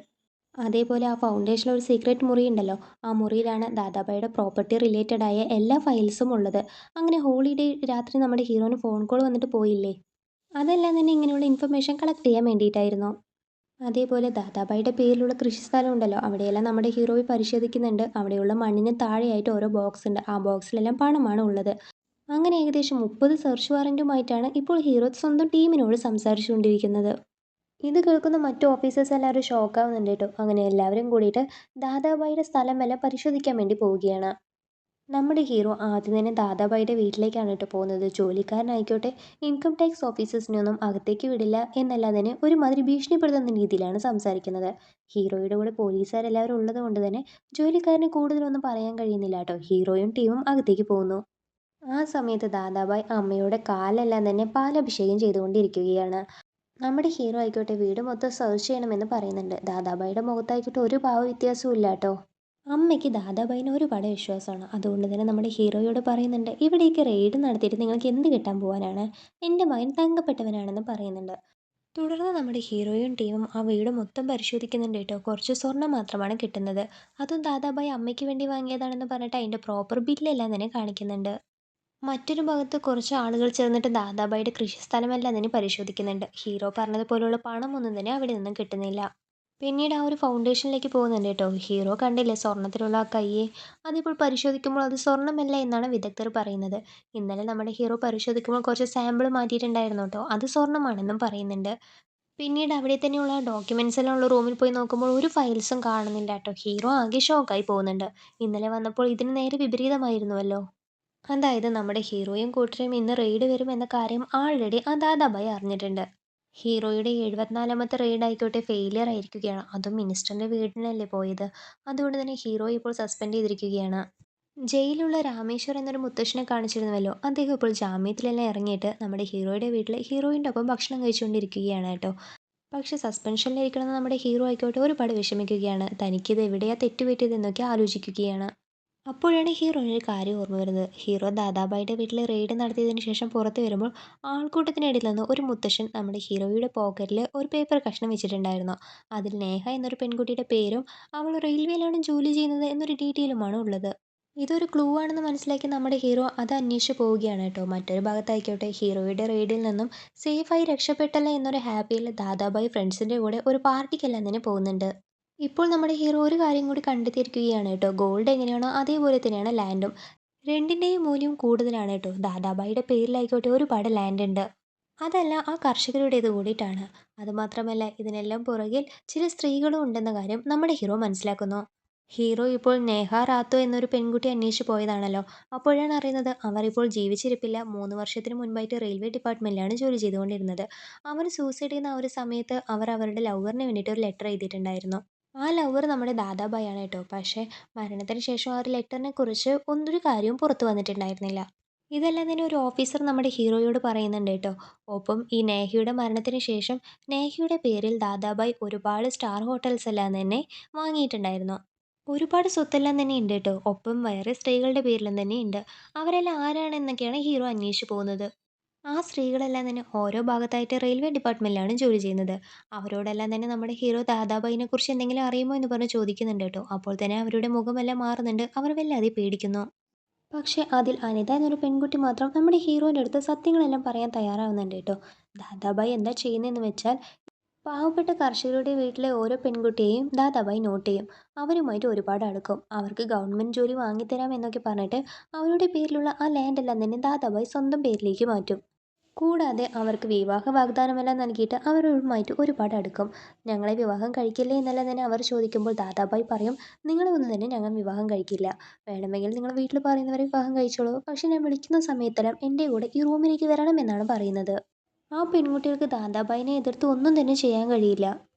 അതേപോലെ ആ ഫൗണ്ടേഷനിൽ ഒരു സീക്രട്ട് മുറി ഉണ്ടല്ലോ, ആ മുറിയിലാണ് ദാദാബായിയുടെ പ്രോപ്പർട്ടി റിലേറ്റഡ് ആയ എല്ലാ ഫയൽസും ഉള്ളത്. അങ്ങനെ ഹോളിഡേ രാത്രി നമ്മുടെ ഹീറോന് ഫോൺ കോൾ വന്നിട്ട് പോയില്ലേ, അതെല്ലാം തന്നെ ഇങ്ങനെയുള്ള ഇൻഫർമേഷൻ കളക്ട് ചെയ്യാൻ വേണ്ടിയിട്ടായിരുന്നു. അതേപോലെ ദാദാബായിയുടെ പേരിലുള്ള കൃഷിസ്ഥലം ഉണ്ടല്ലോ, അവിടെയെല്ലാം നമ്മുടെ ഹീറോയെ പരിശോധിക്കുന്നുണ്ട്. അവിടെയുള്ള മണ്ണിന് താഴെയായിട്ട് ഓരോ ബോക്സ് ഉണ്ട്. ആ ബോക്സിലെല്ലാം പണമാണ് ഉള്ളത്. അങ്ങനെ ഏകദേശം 30 സെർച്ച് വാറൻറ്റുമായിട്ടാണ് ഇപ്പോൾ ഹീറോ സ്വന്തം ടീമിനോട് സംസാരിച്ചുകൊണ്ടിരിക്കുന്നത്. ഇത് കേൾക്കുന്ന മറ്റു ഓഫീസേഴ്സ് എല്ലാവരും ഷോക്കാവുന്നുണ്ട് കേട്ടോ. അങ്ങനെ എല്ലാവരും കൂടിയിട്ട് ദാദാബായിയുടെ സ്ഥലമെല്ലാം പരിശോധിക്കാൻ വേണ്ടി പോവുകയാണ്. നമ്മുടെ ഹീറോ ആദ്യം തന്നെ ദാദാബായിയുടെ വീട്ടിലേക്കാണ് കേട്ടോ പോകുന്നത്. ജോലിക്കാരനായിക്കോട്ടെ ഇൻകം ടാക്സ് ഓഫീസേഴ്സിനെയൊന്നും അകത്തേക്ക് വിടില്ല എന്നല്ലാതെ തന്നെ ഒരുമാതിരി ഭീഷണിപ്പെടുത്തുന്ന രീതിയിലാണ് സംസാരിക്കുന്നത്. ഹീറോയുടെ കൂടെ പോലീസുകാരെല്ലാവരും ഉള്ളത് കൊണ്ട് തന്നെ ജോലിക്കാരന് കൂടുതലൊന്നും പറയാൻ കഴിയുന്നില്ല കേട്ടോ. ഹീറോയും ടീമും അകത്തേക്ക് പോകുന്നു. ആ സമയത്ത് ദാദാബായ് അമ്മയുടെ കാലെല്ലാം തന്നെ പാലഭിഷേകം ചെയ്തുകൊണ്ടിരിക്കുകയാണ്. നമ്മുടെ ഹീറോ ആയിക്കോട്ടെ വീട് മൊത്തം സെർച്ച് ചെയ്യണമെന്ന് പറയുന്നുണ്ട്. ദാദാബായിയുടെ മുഖത്തായിക്കോട്ടെ ഒരു ഭാവ വ്യത്യാസവും ഇല്ല കേട്ടോ. അമ്മയ്ക്ക് ദാദാബായിനെ ഒരുപാട് വിശ്വാസമാണ്. അതുകൊണ്ട് തന്നെ നമ്മുടെ ഹീറോയോട് പറയുന്നുണ്ട്, ഇവിടേക്ക് റെയ്ഡ് നടത്തിയിട്ട് നിങ്ങൾക്ക് എന്ത് കിട്ടാൻ പോകാനാണ്? എൻ്റെ മകൻ തങ്കപ്പെട്ടവനാണെന്ന് പറയുന്നുണ്ട്. തുടർന്ന് നമ്മുടെ ഹീറോയും ടീമും ആ വീട് മൊത്തം പരിശോധിക്കുന്നുണ്ട് കേട്ടോ. കുറച്ച് സ്വർണ്ണം മാത്രമാണ് കിട്ടുന്നത്. അതും ദാദാബായി അമ്മയ്ക്ക് വേണ്ടി വാങ്ങിയതാണെന്ന് പറഞ്ഞിട്ട് അതിൻ്റെ പ്രോപ്പർ ബില്ലെല്ലാം തന്നെ കാണിക്കുന്നുണ്ട്. മറ്റൊരു ഭാഗത്ത് കുറച്ച് ആളുകൾ ചേർന്നിട്ട് ദാദാബായിയുടെ കൃഷിസ്ഥലമെല്ലാം തന്നെ പരിശോധിക്കുന്നുണ്ട്. ഹീറോ പറഞ്ഞതുപോലുള്ള പണമൊന്നും തന്നെ അവിടെ നിന്നും കിട്ടുന്നില്ല. പിന്നീട് ആ ഒരു ഫൗണ്ടേഷനിലേക്ക് പോകുന്നുണ്ട് കേട്ടോ. ഹീറോ കണ്ടില്ലേ സ്വർണത്തിലുള്ള ആ കയ്യെ? അതിപ്പോൾ പരിശോധിക്കുമ്പോൾ അത് സ്വർണ്ണമല്ല എന്നാണ് വിദഗ്ധർ പറയുന്നത്. ഇന്നലെ നമ്മുടെ ഹീറോ പരിശോധിക്കുമ്പോൾ കുറച്ച് സാമ്പിൾ മാറ്റിയിട്ടുണ്ടായിരുന്നു കേട്ടോ. അത് സ്വർണ്ണമാണെന്നും പറയുന്നുണ്ട്. പിന്നീട് അവിടെ തന്നെയുള്ള ഡോക്യുമെന്റ്സ് എല്ലാം ഉള്ള റൂമിൽ പോയി നോക്കുമ്പോൾ ഒരു ഫയൽസും കാണുന്നില്ല കേട്ടോ. ഹീറോ ആകെ ഷോക്കായി പോകുന്നുണ്ട്. ഇന്നലെ വന്നപ്പോൾ ഇതിന് നേരെ വിപരീതമായിരുന്നുവല്ലോ. അതായത് നമ്മുടെ ഹീറോയും കൂട്ടരെയും ഇന്ന് റെയ്ഡ് വരും എന്ന കാര്യം ആൾറെഡി ആ ദാദാബായി അറിഞ്ഞിട്ടുണ്ട്. ഹീറോയുടെ 74ാമത്തെ റെയ്ഡ് ആയിക്കോട്ടെ ഫെയിലിയർ ആയിരിക്കുകയാണ്. അതും മിനിസ്റ്ററിൻ്റെ വീടിനല്ലേ പോയത്. അതുകൊണ്ട് തന്നെ ഹീറോയെ ഇപ്പോൾ സസ്പെൻഡ് ചെയ്തിരിക്കുകയാണ്. ജയിലുള്ള രാമേശ്വർ എന്നൊരു മുത്തശ്ശനെ കാണിച്ചിരുന്നുവല്ലോ. അദ്ദേഹം ഇപ്പോൾ ജാമ്യത്തിലെല്ലാം ഇറങ്ങിയിട്ട് നമ്മുടെ ഹീറോയുടെ വീട്ടിൽ ഹീറോയിൻ്റെ ഒപ്പം ഭക്ഷണം കഴിച്ചുകൊണ്ടിരിക്കുകയാണ് കേട്ടോ. പക്ഷേ സസ്പെൻഷനിലിരിക്കണമെന്ന് നമ്മുടെ ഹീറോ ആയിക്കോട്ടെ ഒരുപാട് വിഷമിക്കുകയാണ്. തനിക്കിത് എവിടെയാ തെറ്റുപറ്റിയതെന്നൊക്കെ ആലോചിക്കുകയാണ്. അപ്പോഴാണ് ഹീറോയിന് ഒരു കാര്യം ഓർമ്മ വരുന്നത്. ഹീറോ ദാദാബായിയുടെ വീട്ടിൽ റെയ്ഡ് നടത്തിയതിന് ശേഷം പുറത്ത് വരുമ്പോൾ ആൾക്കൂട്ടത്തിനിടയിൽ നിന്ന് ഒരു മുത്തശ്ശൻ നമ്മുടെ ഹീറോയുടെ പോക്കറ്റിൽ ഒരു പേപ്പർ കഷ്ണം വെച്ചിട്ടുണ്ടായിരുന്നു. അതിൽ നേഹ എന്നൊരു പെൺകുട്ടിയുടെ പേരും അവൾ റെയിൽവേയിലാണ് ജോലി ചെയ്യുന്നത് എന്നൊരു ഡീറ്റെയിലുമാണ് ഉള്ളത്. ഇതൊരു ക്ലൂ ആണെന്ന് മനസ്സിലാക്കി നമ്മുടെ ഹീറോ അത് അന്വേഷിച്ച് പോവുകയാണ് കേട്ടോ. മറ്റൊരു ഭാഗത്തായിക്കോട്ടെ ഹീറോയുടെ റെയ്ഡിൽ നിന്നും സേഫായി രക്ഷപ്പെട്ടല്ല എന്നൊരു ഹാപ്പിയിൽ ദാദാബായി ഫ്രണ്ട്സിൻ്റെ കൂടെ ഒരു പാർട്ടിക്കെല്ലാം തന്നെ പോകുന്നുണ്ട്. ഇപ്പോൾ നമ്മുടെ ഹീറോ ഒരു കാര്യം കൂടി കണ്ടെത്തിയിരിക്കുകയാണ് കേട്ടോ. ഗോൾഡ് എങ്ങനെയാണോ അതേപോലെ തന്നെയാണ് ലാൻഡും. രണ്ടിൻ്റെയും മൂല്യം കൂടുതലാണ് കേട്ടോ. ദാദാബായിയുടെ പേരിലായിക്കോട്ടെ ഒരുപാട് ലാൻഡ് ഉണ്ട്. അതല്ല ആ കർഷകരുടേത് കൂടിയിട്ടാണ്. അതുമാത്രമല്ല ഇതിനെല്ലാം പുറകിൽ ചില സ്ത്രീകളും ഉണ്ടെന്ന കാര്യം നമ്മുടെ ഹീറോ മനസ്സിലാക്കുന്നു. ഹീറോ ഇപ്പോൾ നേഹ റാത്തോ എന്നൊരു പെൺകുട്ടി അന്വേഷിച്ച് പോയതാണല്ലോ. അപ്പോഴാണ് അറിയുന്നത് അവർ ഇപ്പോൾ ജീവിച്ചിരിപ്പില്ല. 3 വർഷത്തിന് മുൻപായിട്ട് റെയിൽവേ ഡിപ്പാർട്ട്മെൻറ്റിലാണ് ജോലി ചെയ്തുകൊണ്ടിരുന്നത്. അവർ സൂസൈഡ് ചെയ്യുന്ന ആ ഒരു സമയത്ത് അവർ അവരുടെ ലവറിന് വേണ്ടിയിട്ട് ഒരു ലെറ്റർ എഴുതിയിട്ടുണ്ടായിരുന്നു. ആ ലവർ നമ്മുടെ ദാദാബായാണ് കേട്ടോ. പക്ഷേ മരണത്തിന് ശേഷം ആ ഒരു ലെറ്ററിനെ കുറിച്ച് ഒന്നൊരു കാര്യവും പുറത്തു വന്നിട്ടുണ്ടായിരുന്നില്ല. ഇതെല്ലാം തന്നെ ഒരു ഓഫീസർ നമ്മുടെ ഹീറോയോട് പറയുന്നുണ്ട് കേട്ടോ. ഒപ്പം ഈ നേഹയുടെ മരണത്തിന് ശേഷം നേഹയുടെ പേരിൽ ദാദാബായ് ഒരുപാട് സ്റ്റാർ ഹോട്ടൽസ് എല്ലാം തന്നെ വാങ്ങിയിട്ടുണ്ടായിരുന്നു. ഒരുപാട് സ്വത്തെല്ലാം തന്നെ ഉണ്ട് കേട്ടോ. ഒപ്പം വേറെ സ്ത്രീകളുടെ പേരിലും തന്നെ ഉണ്ട്. അവരെല്ലാം ആരാണെന്നൊക്കെയാണ് ഹീറോ അന്വേഷിച്ച് പോകുന്നത്. ആ സ്ത്രീകളെല്ലാം തന്നെ ഓരോ ഭാഗത്തായിട്ട് റെയിൽവേ ഡിപ്പാർട്ട്മെൻറ്റിലാണ് ജോലി ചെയ്യുന്നത്. അവരോടെല്ലാം തന്നെ നമ്മുടെ ഹീറോ ദാദാബായിനെക്കുറിച്ച് എന്തെങ്കിലും അറിയുമോ എന്ന് പറഞ്ഞ് ചോദിക്കുന്നുണ്ട് കേട്ടോ. അപ്പോൾ തന്നെ അവരുടെ മുഖമെല്ലാം മാറുന്നുണ്ട്. അവർ വല്ലാതെ പേടിക്കുന്നു. പക്ഷേ അതിൽ അനിത എന്നൊരു പെൺകുട്ടി മാത്രം നമ്മുടെ ഹീറോൻ്റെ അടുത്ത് സത്യങ്ങളെല്ലാം പറയാൻ തയ്യാറാവുന്നുണ്ട് കേട്ടോ. ദാദാബായി എന്താ ചെയ്യുന്നതെന്ന് വെച്ചാൽ പാവപ്പെട്ട കർഷകരുടെ വീട്ടിലെ ഓരോ പെൺകുട്ടിയെയും ദാദാബായി നോട്ട് ചെയ്യും. അവരുമായിട്ട് ഒരുപാട് അടുക്കും. അവർക്ക് ഗവൺമെൻറ് ജോലി വാങ്ങിത്തരാം എന്നൊക്കെ പറഞ്ഞിട്ട് അവരുടെ പേരിലുള്ള ആ ലാൻഡെല്ലാം തന്നെ ദാദാബായി സ്വന്തം പേരിലേക്ക് മാറ്റും. കൂടാതെ അവർക്ക് വിവാഹ വാഗ്ദാനമെല്ലാം നൽകിയിട്ട് അവരുമായിട്ട് ഒരുപാട് അടുക്കും. ഞങ്ങളെ വിവാഹം കഴിക്കില്ലേ എന്നെല്ലാം തന്നെ അവർ ചോദിക്കുമ്പോൾ ദാദാബായി പറയും, നിങ്ങളെ ഒന്നും തന്നെ ഞങ്ങൾ വിവാഹം കഴിക്കില്ല. വേണമെങ്കിൽ നിങ്ങൾ വീട്ടിൽ പറയുന്നവരെ വിവാഹം കഴിച്ചോളൂ. പക്ഷേ ഞാൻ വിളിക്കുന്ന സമയത്തെല്ലാം എൻ്റെ കൂടെ ഈ റൂമിലേക്ക് വരണം എന്നാണ് പറയുന്നത്. ആ പെൺകുട്ടികൾക്ക് ദാദാബായിനെ എതിർത്ത് ഒന്നും തന്നെ ചെയ്യാൻ കഴിയില്ല.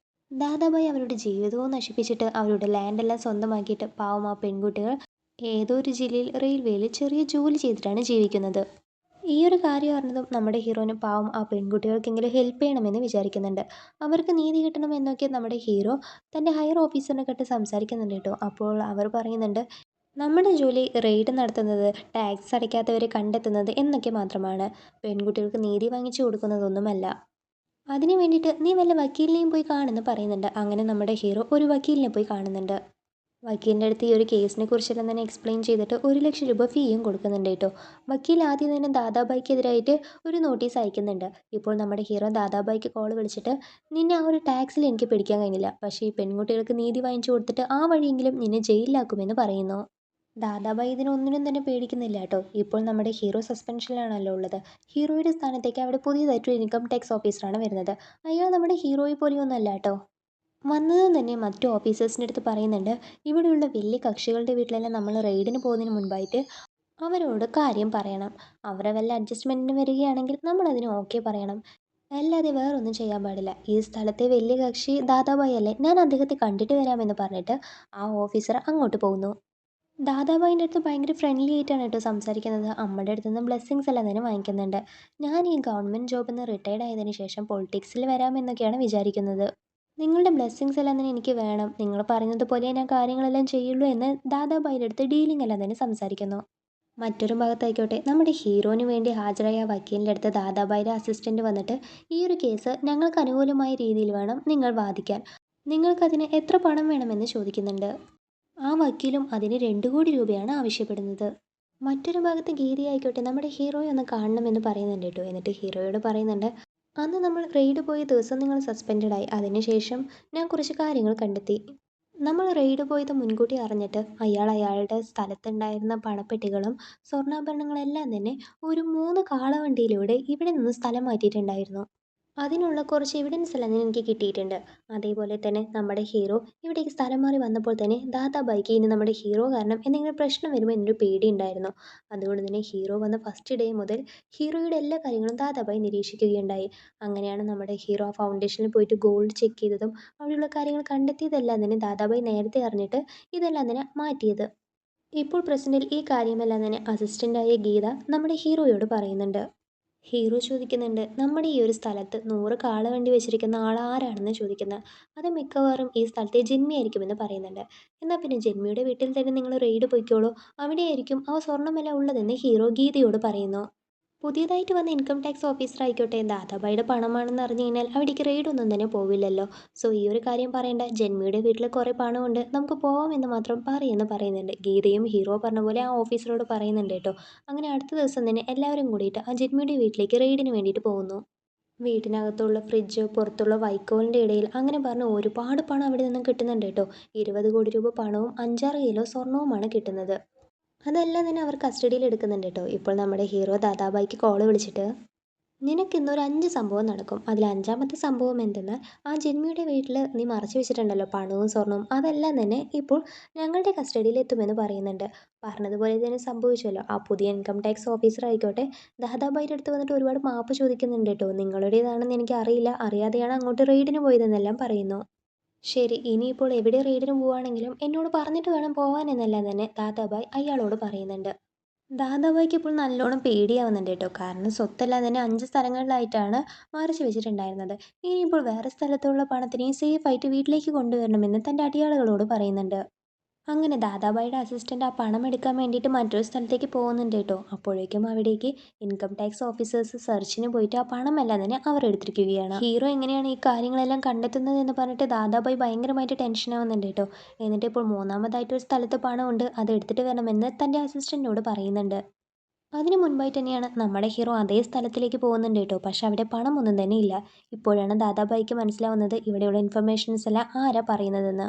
ദാദാബായി അവരുടെ ജീവിതവും നശിപ്പിച്ചിട്ട് അവരുടെ ലാൻഡെല്ലാം സ്വന്തമാക്കിയിട്ട് പാവം ആ പെൺകുട്ടികൾ ഏതോ ഒരു ജില്ലയിൽ റെയിൽവേയിൽ ചെറിയ ജോലി ചെയ്തിട്ടാണ് ജീവിക്കുന്നത്. ഈ ഒരു കാര്യം അറിഞ്ഞതും നമ്മുടെ ഹീറോന് പാവം ആ പെൺകുട്ടികൾക്കെങ്കിലും ഹെൽപ്പ് ചെയ്യണമെന്ന് വിചാരിക്കുന്നുണ്ട്. അവർക്ക് നീതി കിട്ടണമെന്നൊക്കെ നമ്മുടെ ഹീറോ തൻ്റെ ഹയർ ഓഫീസറിനെ കണ്ട് സംസാരിക്കുന്നുണ്ട് കേട്ടോ. അപ്പോൾ അവർ പറയുന്നുണ്ട്, നമ്മുടെ ജോലി റെയ്ഡ് നടത്തുന്നത്, ടാക്സ് അടയ്ക്കാത്തവരെ കണ്ടെത്തുന്നത് എന്നൊക്കെ മാത്രമാണ്. പെൺകുട്ടികൾക്ക് നീതി വാങ്ങിച്ചു കൊടുക്കുന്നതൊന്നുമല്ല. അതിന് വേണ്ടിയിട്ട് നീ വല്ല വക്കീലിനെയും പോയി കാണുമെന്ന് പറയുന്നുണ്ട്. അങ്ങനെ നമ്മുടെ ഹീറോ ഒരു വക്കീലിനെ പോയി കാണുന്നുണ്ട്. വക്കീലിൻ്റെ അടുത്ത് ഈ ഒരു കേസിനെ കുറിച്ചെല്ലാം തന്നെ എക്സ്പ്ലെയിൻ ചെയ്തിട്ട് 1 ലക്ഷം രൂപ ഫീയും കൊടുക്കുന്നുണ്ട് കേട്ടോ. വക്കീൽ ആദ്യം തന്നെ ദാദാബായിക്കെതിരായിട്ട് ഒരു നോട്ടീസ് അയക്കുന്നുണ്ട്. ഇപ്പോൾ നമ്മുടെ ഹീറോ ദാദാബായിക്ക് കോൾ വിളിച്ചിട്ട്, നിന്നെ ആ ഒരു ടാക്സിൽ എനിക്ക് പിടിക്കാൻ കഴിഞ്ഞില്ല. പക്ഷേ ഈ പെൺകുട്ടികൾക്ക് നീതി വാങ്ങിച്ചു കൊടുത്തിട്ട് ആ വഴിയെങ്കിലും നിന്നെ ജയിലിലാക്കുമെന്ന് പറയുന്നു. ദാദാബായി ഇതിനൊന്നിനും തന്നെ പേടിക്കുന്നില്ല കേട്ടോ. ഇപ്പോൾ നമ്മുടെ ഹീറോ സസ്പെൻഷനിലാണല്ലോ ഉള്ളത്. ഹീറോയുടെ സ്ഥാനത്തേക്ക് അവിടെ പുതിയതായിട്ടൊരു ഇൻകം ടാക്സ് ഓഫീസറാണ് വരുന്നത്. അയാൾ നമ്മുടെ ഹീറോയെ പോലെയൊന്നും അല്ല കേട്ടോ. വന്നതും തന്നെ മറ്റു ഓഫീസേഴ്സിൻ്റെ അടുത്ത് പറയുന്നുണ്ട്, ഇവിടെയുള്ള വലിയ കക്ഷികളുടെ വീട്ടിലെല്ലാം നമ്മൾ റെയ്ഡിന് പോകുന്നതിന് മുൻപായിട്ട് അവരോട് കാര്യം പറയണം. അവരെ വല്ല അഡ്ജസ്റ്റ്മെൻറ്റിന് വരികയാണെങ്കിൽ നമ്മളതിന് ഓക്കെ പറയണം. അല്ലാതെ വേറൊന്നും ചെയ്യാൻ പാടില്ല. ഈ സ്ഥലത്തെ വലിയ കക്ഷി ദാദാബായി അല്ലേ, ഞാൻ അദ്ദേഹത്തെ കണ്ടിട്ട് വരാമെന്ന് പറഞ്ഞിട്ട് ആ ഓഫീസർ അങ്ങോട്ട് പോകുന്നു. ദാദാബായിൻ്റെ അടുത്ത് ഭയങ്കര ഫ്രണ്ട്ലി ആയിട്ടാണ് കേട്ടോ സംസാരിക്കുന്നത്. അമ്മയുടെ അടുത്ത് നിന്ന് ബ്ലെസ്സിങ്സ് എല്ലാം തന്നെ വാങ്ങിക്കുന്നുണ്ട്. ഞാൻ ഈ ഗവൺമെൻറ് ജോബിൽ നിന്ന് റിട്ടയർഡ് ആയതിനു ശേഷം പൊളിറ്റിക്സിൽ വരാമെന്നൊക്കെയാണ് വിചാരിക്കുന്നത്. നിങ്ങളുടെ ബ്ലെസ്സിങ്സ് എല്ലാം തന്നെ എനിക്ക് വേണം. നിങ്ങൾ പറയുന്നത് പോലെ ഞാൻ കാര്യങ്ങളെല്ലാം ചെയ്യുള്ളൂ എന്ന് ദാദാബായിയുടെ അടുത്ത് ഡീലിംഗ് എല്ലാം തന്നെ സംസാരിക്കുന്നു. മറ്റൊരു ഭാഗത്തായിക്കോട്ടെ നമ്മുടെ ഹീറോന് വേണ്ടി ഹാജരായ വക്കീലിൻ്റെ അടുത്ത് ദാദാബായിയുടെ അസിസ്റ്റൻ്റ് വന്നിട്ട് ഈ ഒരു കേസ് ഞങ്ങൾക്ക് അനുകൂലമായ രീതിയിൽ വേണം നിങ്ങൾ വാദിക്കാൻ. നിങ്ങൾക്കതിന് എത്ര പണം വേണമെന്ന് ചോദിക്കുന്നുണ്ട്. ആ വക്കീലും അതിന് 2 കോടി രൂപയാണ് ആവശ്യപ്പെടുന്നത്. മറ്റൊരു ഭാഗത്ത് ഗീതയായിക്കോട്ടെ നമ്മുടെ ഹീറോയെ ഒന്ന് കാണണമെന്ന് പറയുന്നുണ്ട് കേട്ടോ. എന്നിട്ട് ഹീറോയോട് പറയുന്നുണ്ട്, അന്ന് നമ്മൾ റെയ്ഡ് പോയ ദിവസം നിങ്ങൾ സസ്പെൻഡഡായി. അതിനുശേഷം ഞാൻ കുറച്ച് കാര്യങ്ങൾ കണ്ടെത്തി. നമ്മൾ റെയ്ഡ് പോയത് മുൻകൂട്ടി അറിഞ്ഞിട്ട് അയാളുടെ സ്ഥലത്തുണ്ടായിരുന്ന പണപ്പെട്ടികളും സ്വർണ്ണാഭരണങ്ങളെല്ലാം തന്നെ ഒരു 3 കാളവണ്ടിയിലൂടെ ഇവിടെ നിന്ന് സ്ഥലം മാറ്റിയിട്ടുണ്ടായിരുന്നു. അതിനുള്ള കുറച്ച് എവിഡൻസ് എല്ലാം തന്നെ എനിക്ക് കിട്ടിയിട്ടുണ്ട്. അതേപോലെ തന്നെ നമ്മുടെ ഹീറോ ഇവിടേക്ക് സ്ഥലം മാറി വന്നപ്പോൾ തന്നെ ദാദാബായിക്ക് ഇനി നമ്മുടെ ഹീറോ കാരണം എന്തെങ്കിലും പ്രശ്നം വരുമോ എന്നൊരു പേടിയുണ്ടായിരുന്നു. അതുകൊണ്ട് തന്നെ ഹീറോ വന്ന ഫസ്റ്റ് ഡേ മുതൽ ഹീറോയുടെ എല്ലാ കാര്യങ്ങളും ദാദാബായി നിരീക്ഷിക്കുകയുണ്ടായി. അങ്ങനെയാണ് നമ്മുടെ ഹീറോ ആ ഫൗണ്ടേഷനിൽ പോയിട്ട് ഗോൾഡ് ചെക്ക് ചെയ്തതും അവിടെയുള്ള കാര്യങ്ങൾ കണ്ടെത്തിയതെല്ലാം തന്നെ ദാദാബായി നേരത്തെ അറിഞ്ഞിട്ട് ഇതെല്ലാം തന്നെ മാറ്റിയത്. ഇപ്പോൾ പ്രസൻറ്റിൽ ഈ കാര്യമെല്ലാം തന്നെ അസിസ്റ്റൻ്റായ ഗീത നമ്മുടെ ഹീറോയോട് പറയുന്നുണ്ട്. ഹീറോ ചോദിക്കുന്നുണ്ട്, നമ്മുടെ ഈ ഒരു സ്ഥലത്ത് 100 കാളവണ്ടി വെച്ചിരിക്കുന്ന ആൾ ആരാണെന്ന് ചോദിക്കുന്നത്. അത് മിക്കവാറും ഈ സ്ഥലത്തെ ജന്മിയായിരിക്കുമെന്ന് പറയുന്നുണ്ട്. എന്നാൽ പിന്നെ ജന്മിയുടെ വീട്ടിൽ തന്നെ നിങ്ങൾ റെയ്ഡ് പൊയ്ക്കോളൂ, അവിടെയായിരിക്കും ആ സ്വർണ്ണമെല്ലാം ഉള്ളതെന്ന് ഹീറോ ഗീതയോട് പറയുന്നു. പുതിയതായിട്ട് വന്ന ഇൻകം ടാക്സ് ഓഫീസർ ആയിക്കോട്ടെ ദാദാബായിയുടെ പണമാണെന്ന് അറിഞ്ഞു കഴിഞ്ഞാൽ അവിടേക്ക് റെയ്ഡ് ഒന്നും തന്നെ പോവില്ലല്ലോ. സോ ഈ ഒരു കാര്യം പറയേണ്ട, ജന്മിയുടെ വീട്ടിൽ കുറേ പണമുണ്ട്, നമുക്ക് പോവാമെന്ന് മാത്രം പറയുമെന്ന് പറയുന്നുണ്ട്. ഗീതയും ഹീറോ പറഞ്ഞ പോലെ ആ ഓഫീസറോട് പറയുന്നുണ്ട് കേട്ടോ. അങ്ങനെ അടുത്ത ദിവസം തന്നെ എല്ലാവരും കൂടിയിട്ട് ആ ജന്മിയുടെ വീട്ടിലേക്ക് റെയ്ഡിന് വേണ്ടിയിട്ട് പോകുന്നു. വീട്ടിനകത്തുള്ള ഫ്രിഡ്ജ്, പുറത്തുള്ള വൈക്കോലിൻ്റെ ഇടയിൽ അങ്ങനെ പറഞ്ഞ് ഒരുപാട് പണം അവിടെ നിന്നും കിട്ടുന്നുണ്ട് കേട്ടോ. 20 കോടി രൂപ പണവും 5-6 കിലോ സ്വർണവുമാണ് കിട്ടുന്നത്. അതെല്ലാം തന്നെ അവർ കസ്റ്റഡിയിൽ എടുക്കുന്നുണ്ട് കേട്ടോ. ഇപ്പോൾ നമ്മുടെ ഹീറോ ദാദാബായിക്ക് കോള് വിളിച്ചിട്ട്, നിനക്കിന്നൊരു 5 സംഭവം നടക്കും. അതിൽ 5-മത്തെ സംഭവം എന്തെന്നാൽ ആ ജന്മിയുടെ വീട്ടിൽ നീ മറച്ചു വെച്ചിട്ടുണ്ടല്ലോ പണവും സ്വർണവും, അതെല്ലാം തന്നെ ഇപ്പോൾ ഞങ്ങളുടെ കസ്റ്റഡിയിൽ എത്തുമെന്ന് പറയുന്നുണ്ട്. പറഞ്ഞതുപോലെ തന്നെ സംഭവിച്ചല്ലോ. ആ പുതിയ ഇൻകം ടാക്സ് ഓഫീസർ ആയിക്കോട്ടെ ദാദാബായിയുടെ അടുത്ത് വന്നിട്ട് ഒരുപാട് മാപ്പ് ചോദിക്കുന്നുണ്ട് കേട്ടോ. നിങ്ങളുടേതാണെന്ന് എനിക്ക് അറിയില്ല, അറിയാതെയാണ് അങ്ങോട്ട് റെയ്ഡിന് പോയതെന്നെല്ലാം പറയുന്നു. ശരി, ഇനിയിപ്പോൾ എവിടെ റെയ്ഡിന് പോവുകയാണെങ്കിലും എന്നോട് പറഞ്ഞിട്ട് വേണം പോവാൻ എന്നെല്ലാം തന്നെ ദാദാബായ് അയാളോട് പറയുന്നുണ്ട്. ദാദാബായിക്ക് ഇപ്പോൾ നല്ലോണം പേടിയാവുന്നുണ്ട് കേട്ടോ. കാരണം സ്വത്തെല്ലാം തന്നെ 5 സ്ഥലങ്ങളിലായിട്ടാണ് മറച്ചു വെച്ചിട്ടുണ്ടായിരുന്നത്. ഇനിയിപ്പോൾ വേറെ സ്ഥലത്തുള്ള പണത്തിനെ സേഫായിട്ട് വീട്ടിലേക്ക് കൊണ്ടുവരണമെന്ന് തൻ്റെ അടിയാളുകളോട് പറയുന്നുണ്ട്. അങ്ങനെ ദാദാബായിയുടെ അസിസ്റ്റൻ്റ് ആ പണം എടുക്കാൻ വേണ്ടിയിട്ട് മറ്റൊരു സ്ഥലത്തേക്ക് പോകുന്നുണ്ട് കേട്ടോ. അപ്പോഴേക്കും അവിടേക്ക് ഇൻകം ടാക്സ് ഓഫീസേഴ്സ് സെർച്ചിന് പോയിട്ട് ആ പണമെല്ലാം തന്നെ അവർ എടുത്തിരിക്കുകയാണ്. ഹീറോ എങ്ങനെയാണ് ഈ കാര്യങ്ങളെല്ലാം കണ്ടെത്തുന്നത് എന്ന് പറഞ്ഞിട്ട് ദാദാബായി ഭയങ്കരമായിട്ട് ടെൻഷൻ ആവുന്നുണ്ട് കേട്ടോ. എന്നിട്ട് ഇപ്പോൾ മൂന്നാമതായിട്ട് ഒരു സ്ഥലത്ത് പണമുണ്ട്, അത് എടുത്തിട്ട് വരണമെന്ന് തൻ്റെ അസിസ്റ്റൻറ്റിനോട് പറയുന്നുണ്ട്. അതിന് മുൻപായിട്ട് തന്നെയാണ് നമ്മുടെ ഹീറോ അതേ സ്ഥലത്തിലേക്ക് പോകുന്നുണ്ട് കേട്ടോ. പക്ഷെ അവിടെ പണമൊന്നും തന്നെ ഇല്ല. ഇപ്പോഴാണ് ദാദാബായിക്ക് മനസ്സിലാവുന്നത് ഇവിടെയുള്ള ഇൻഫർമേഷൻസ് എല്ലാം ആരാ പറയുന്നതെന്ന്.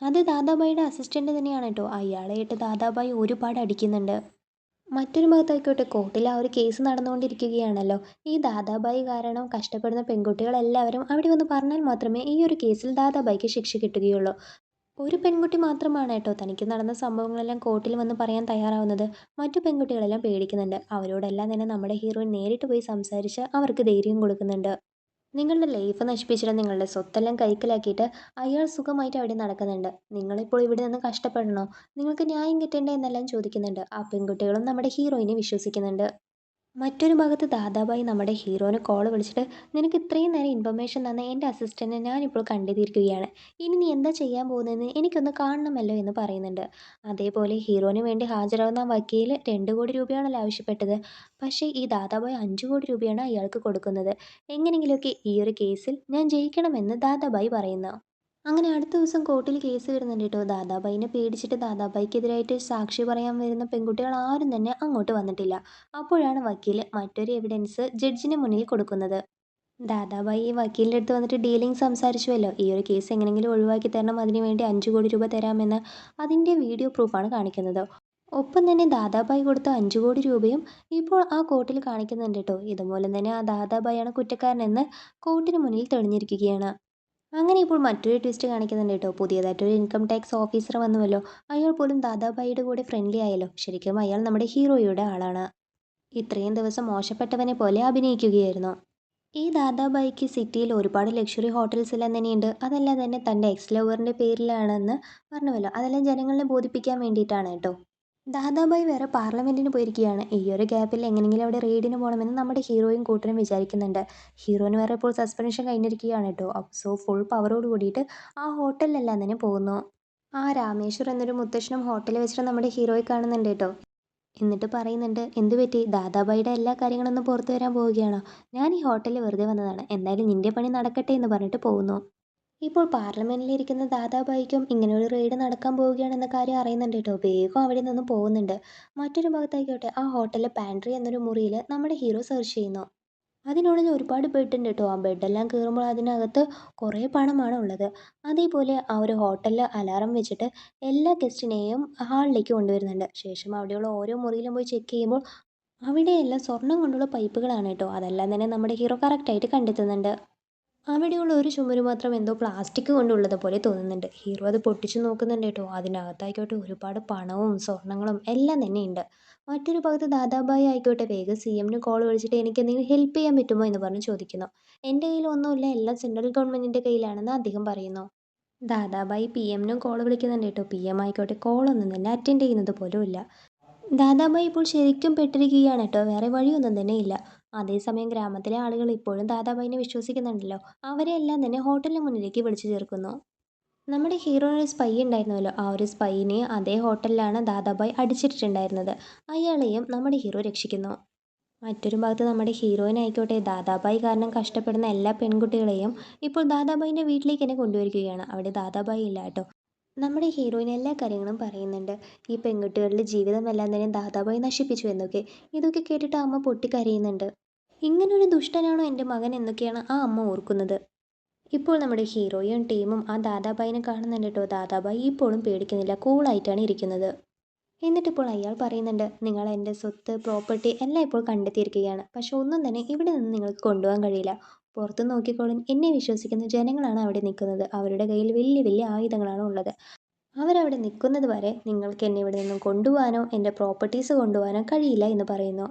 അത് ദാദാബായിയുടെ അസിസ്റ്റൻ്റ് തന്നെയാണ് കേട്ടോ. അയാളെയിട്ട് ദാദാബായി ഒരുപാട് അടിക്കുന്നുണ്ട്. മറ്റൊരു ഭാഗത്തായിക്കോട്ടെ കോർട്ടിൽ ആ ഒരു കേസ് നടന്നുകൊണ്ടിരിക്കുകയാണല്ലോ. ഈ ദാദാബായി കാരണം കഷ്ടപ്പെടുന്ന പെൺകുട്ടികളെല്ലാവരും അവിടെ വന്ന് പറഞ്ഞാൽ മാത്രമേ ഈ ഒരു കേസിൽ ദാദാബായിക്ക് ശിക്ഷ കിട്ടുകയുള്ളൂ. ഒരു പെൺകുട്ടി മാത്രമാണ് കേട്ടോ തനിക്ക് നടന്ന സംഭവങ്ങളെല്ലാം കോർട്ടിൽ വന്ന് പറയാൻ തയ്യാറാവുന്നത്. മറ്റു പെൺകുട്ടികളെല്ലാം പേടിക്കുന്നുണ്ട്. അവരോടെല്ലാം തന്നെ നമ്മുടെ ഹീറോയിൻ നേരിട്ട് പോയി സംസാരിച്ച് അവർക്ക് ധൈര്യം കൊടുക്കുന്നുണ്ട്. നിങ്ങളുടെ ലൈഫ് നശിപ്പിച്ചിട്ട് നിങ്ങളുടെ സ്വത്തെല്ലാം കൈക്കലാക്കിയിട്ട് അയാൾ സുഖമായിട്ട് അവിടെ നടക്കുന്നുണ്ട്. നിങ്ങളിപ്പോൾ ഇവിടെ നിന്ന് കഷ്ടപ്പെടണോ? നിങ്ങൾക്ക് ന്യായം കിട്ടേണ്ടേ എന്നെല്ലാം ചോദിക്കുന്നുണ്ട്. ആ പെൺകുട്ടികളും നമ്മുടെ ഹീറോയിനെ വിശ്വസിക്കുന്നുണ്ട്. മറ്റൊരു ഭാഗത്ത് ദാദാബായി നമ്മുടെ ഹീറോനെ കോൾ വിളിച്ചിട്ട്, നിനക്ക് ഇത്രയും നേരം ഇൻഫർമേഷൻ തന്ന എൻ്റെ അസിസ്റ്റൻറ്റിനെ ഞാനിപ്പോൾ കണ്ടെത്തിയിരിക്കുകയാണ്. ഇനി നീ എന്താ ചെയ്യാൻ പോകുന്നതെന്ന് എനിക്കൊന്ന് കാണണമല്ലോ എന്ന് പറയുന്നുണ്ട്. അതേപോലെ ഹീറോന് വേണ്ടി ഹാജരാകുന്ന ആ വക്കീൽ 2 കോടി രൂപയാണല്ലോ ആവശ്യപ്പെട്ടത്. പക്ഷേ ഈ ദാദാബായി 5 കോടി രൂപയാണ് അയാൾക്ക് കൊടുക്കുന്നത്. എങ്ങനെയെങ്കിലുമൊക്കെ ഈ ഒരു കേസിൽ ഞാൻ ജയിക്കണമെന്ന് ദാദാബായി പറയുന്നു. അങ്ങനെ അടുത്ത ദിവസം കോർട്ടിൽ കേസ് വരുന്നുണ്ട് കേട്ടോ. ദാദാബായിനെ പേടിച്ചിട്ട് ദാദാബായിക്കെതിരായിട്ട് സാക്ഷി പറയാൻ വരുന്ന പെൺകുട്ടികൾ ആരും തന്നെ അങ്ങോട്ട് വന്നിട്ടില്ല. അപ്പോഴാണ് വക്കീൽ മറ്റൊരു എവിഡൻസ് ജഡ്ജിന് മുന്നിൽ കൊടുക്കുന്നത്. ദാദാബായി ഈ വക്കീലിൻ്റെ അടുത്ത് വന്നിട്ട് ഡീലിംഗ് സംസാരിച്ചുവല്ലോ. ഈ ഒരു കേസ് എങ്ങനെയെങ്കിലും ഒഴിവാക്കി തരണം, അതിനുവേണ്ടി 5 കോടി രൂപ തരാമെന്ന്. അതിൻ്റെ വീഡിയോ പ്രൂഫാണ് കാണിക്കുന്നത്. ഒപ്പം തന്നെ ദാദാബായി കൊടുത്ത 5 കോടി രൂപയും ഇപ്പോൾ ആ കോർട്ടിൽ കാണിക്കുന്നുണ്ട് കേട്ടോ. ഇതുപോലെ തന്നെ ആ ദാദാബായിയാണ് കുറ്റക്കാരനെന്ന് കോർട്ടിന് മുന്നിൽ തെളിഞ്ഞിരിക്കുകയാണ്. അങ്ങനെ ഇപ്പോൾ മറ്റൊരു ട്വിസ്റ്റ് കാണിക്കുന്നുണ്ട് കേട്ടോ. പുതിയതായിട്ടൊരു ഇൻകം ടാക്സ് ഓഫീസർ വന്നുവല്ലോ. അയാൾ പോലും ദാദാബായിയുടെ കൂടെ ഫ്രണ്ട്ലി ആയല്ലോ. ശരിക്കും അയാൾ നമ്മുടെ ഹീറോയുടെ ആളാണ്. ഇത്രയും ദിവസം മോശപ്പെട്ടവനെ പോലെ അഭിനയിക്കുകയായിരുന്നു. ഈ ദാദാബായിക്ക് സിറ്റിയിൽ ഒരുപാട് ലക്ഷറി ഹോട്ടൽസ് എല്ലാം തന്നെയുണ്ട്. അതെല്ലാം തന്നെ തൻ്റെ എക്സ് ലവറിൻ്റെ പേരിലാണെന്ന് പറഞ്ഞുവല്ലോ. അതെല്ലാം ജനങ്ങളെ ബോധിപ്പിക്കാൻ വേണ്ടിയിട്ടാണ് കേട്ടോ. ദാദാബായി വേറെ പാർലമെൻറ്റിന് പോയിരിക്കുകയാണ്. ഈ ഒരു ഗ്യാപ്പിൽ എങ്ങനെയെങ്കിലും അവിടെ റെയ്ഡിന് പോകണമെന്ന് നമ്മുടെ ഹീറോയും കൂട്ടരും വിചാരിക്കുന്നുണ്ട്. ഹീറോയിന് വേറെ ഇപ്പോൾ സസ്പെൻഷൻ കഴിഞ്ഞിരിക്കുകയാണ് കേട്ടോ. സോ ഫുൾ പവറോട് കൂടിയിട്ട് ആ ഹോട്ടലിലെല്ലാം തന്നെ പോകുന്നു. ആ രാമേശ്വർ എന്നൊരു മുത്തശ്ശനും ഹോട്ടലിൽ വെച്ചിട്ട് നമ്മുടെ ഹീറോയെ കാണുന്നുണ്ട് കേട്ടോ. എന്നിട്ട് പറയുന്നുണ്ട്, എന്ത് പറ്റി, ദാദാബായിയുടെ എല്ലാ കാര്യങ്ങളൊന്നും പുറത്തു വരാൻ പോവുകയാണോ? ഞാൻ ഈ ഹോട്ടലിൽ വെറുതെ വന്നതാണ്, എന്തായാലും നിന്റെ പണി നടക്കട്ടെ എന്ന് പറഞ്ഞിട്ട് പോകുന്നു. ഇപ്പോൾ പാർലമെൻറ്റിലിരിക്കുന്ന ദാദാബായിക്കും ഇങ്ങനെ ഒരു റെയ്ഡ് നടക്കാൻ പോവുകയാണെന്ന കാര്യം അറിയുന്നുണ്ട് കേട്ടോ. വേഗം അവിടെ നിന്ന് പോകുന്നുണ്ട്. മറ്റൊരു ഭാഗത്തായിക്കോട്ടെ ആ ഹോട്ടലിലെ പാൻട്രി എന്നൊരു മുറിയിൽ നമ്മുടെ ഹീറോ സെർച്ച് ചെയ്യുന്നു. അതിനുള്ളിൽ ഒരുപാട് ബെഡുണ്ട് കേട്ടോ. ആ ബെഡെല്ലാം കയറുമ്പോൾ അതിനകത്ത് കുറേ പണമാണ് ഉള്ളത്. അതേപോലെ ആ ഒരു ഹോട്ടലിൽ അലാറം വെച്ചിട്ട് എല്ലാ ഗസ്റ്റിനെയും ഹാളിലേക്ക് കൊണ്ടുവരുന്നുണ്ട്. ശേഷം അവിടെയുള്ള ഓരോ മുറിയിലും പോയി ചെക്ക് ചെയ്യുമ്പോൾ അവിടെയെല്ലാം സ്വർണം കൊണ്ടുള്ള പൈപ്പുകളാണ് കേട്ടോ. അതെല്ലാം തന്നെ നമ്മുടെ ഹീറോ കറക്റ്റായിട്ട് കണ്ടെത്തുന്നുണ്ട്. അവിടെയുള്ള ഒരു ചുമര് മാത്രം എന്തോ പ്ലാസ്റ്റിക് കൊണ്ടുള്ളത് പോലെ തോന്നുന്നുണ്ട്. ഹീറോ അത് പൊട്ടിച്ചു നോക്കുന്നുണ്ട് കേട്ടോ. അതിനകത്തായിക്കോട്ടെ ഒരുപാട് പണവും സ്വർണ്ണങ്ങളും എല്ലാം തന്നെയുണ്ട്. മറ്റൊരു ഭാഗത്ത് ദാദാബായി ആയിക്കോട്ടെ വേഗം CMന് കോൾ വിളിച്ചിട്ട് എനിക്ക് എന്തെങ്കിലും ഹെൽപ്പ് ചെയ്യാൻ പറ്റുമോ എന്ന് പറഞ്ഞ് ചോദിക്കുന്നു. എൻ്റെ കയ്യിൽ ഒന്നുമില്ല, എല്ലാം സെൻട്രൽ ഗവൺമെൻറ്റിൻ്റെ കയ്യിലാണെന്ന് അദ്ദേഹം പറയുന്നു. ദാദാബായി PMനും കോൾ വിളിക്കുന്നുണ്ട് കേട്ടോ. PM ആയിക്കോട്ടെ കോളൊന്നും തന്നെ അറ്റൻഡ് ചെയ്യുന്നത് പോലും ഇല്ല. ദാദാബായി ഇപ്പോൾ ശരിക്കും പെട്ടിരിക്കുകയാണ് കേട്ടോ. വേറെ വഴിയൊന്നും തന്നെ ഇല്ല. അതേസമയം ഗ്രാമത്തിലെ ആളുകൾ ഇപ്പോഴും ദാദാബായിനെ വിശ്വസിക്കുന്നുണ്ടല്ലോ. അവരെ എല്ലാം തന്നെ ഹോട്ടലിന് മുന്നിലേക്ക് വിളിച്ചു ചേർക്കുന്നു. നമ്മുടെ ഹീറോയിന് ഒരു സ്പൈ ഉണ്ടായിരുന്നല്ലോ. ആ ഒരു സ്പൈനെ അതേ ഹോട്ടലിലാണ് ദാദാബായി അടിച്ചിട്ടുണ്ടായിരുന്നത്. അയാളെയും നമ്മുടെ ഹീറോ രക്ഷിക്കുന്നു. മറ്റൊരു ഭാഗത്ത് നമ്മുടെ ഹീറോയിനായിക്കോട്ടെ ദാദാബായി കാരണം കഷ്ടപ്പെടുന്ന എല്ലാ പെൺകുട്ടികളെയും ഇപ്പോൾ ദാദാബായിൻ്റെ വീട്ടിലേക്ക് തന്നെ കൊണ്ടുവരികയാണ്. അവിടെ ദാദാബായി ഇല്ല കേട്ടോ. നമ്മുടെ ഹീറോയിൻ എല്ലാ കാര്യങ്ങളും പറയുന്നുണ്ട്. ഈ പെൺകുട്ടികളുടെ ജീവിതമെല്ലാം തന്നെ ദാദാബായി നശിപ്പിച്ചു എന്നൊക്കെ. ഇതൊക്കെ കേട്ടിട്ട് ആ അമ്മ പൊട്ടിക്കരയുന്നുണ്ട്. ഇങ്ങനൊരു ദുഷ്ടനാണോ എൻ്റെ മകൻ എന്നൊക്കെയാണ് ആ അമ്മ ഓർക്കുന്നത്. ഇപ്പോൾ നമ്മുടെ ഹീറോയും ടീമും ആ ദാദാബായിനെ കാണുന്നുണ്ട് കേട്ടോ. ദാദാബായി ഇപ്പോഴും പേടിക്കുന്നില്ല, കൂളായിട്ടാണ് ഇരിക്കുന്നത്. എന്നിട്ടിപ്പോൾ അയാൾ പറയുന്നുണ്ട്, നിങ്ങൾ എൻ്റെ സ്വത്ത് പ്രോപ്പർട്ടി എല്ലാം ഇപ്പോൾ കണ്ടെത്തിയിരിക്കുകയാണ്. പക്ഷെ ഒന്നും തന്നെ ഇവിടെ നിന്ന് നിങ്ങൾക്ക് കൊണ്ടുപോകാൻ കഴിയില്ല. പുറത്ത് നോക്കിക്കോളും, എന്നെ വിശ്വസിക്കുന്ന ജനങ്ങളാണ് അവിടെ നിൽക്കുന്നത്. അവരുടെ കയ്യിൽ വലിയ വലിയ ആയുധങ്ങളാണ് ഉള്ളത്. അവരവിടെ നിൽക്കുന്നത് വരെ നിങ്ങൾക്ക് എന്നെ ഇവിടെ നിന്നും കൊണ്ടുപോകാനോ എൻ്റെ പ്രോപ്പർട്ടീസ് കൊണ്ടുപോകാനോ കഴിയില്ല എന്ന് പറയുന്നു.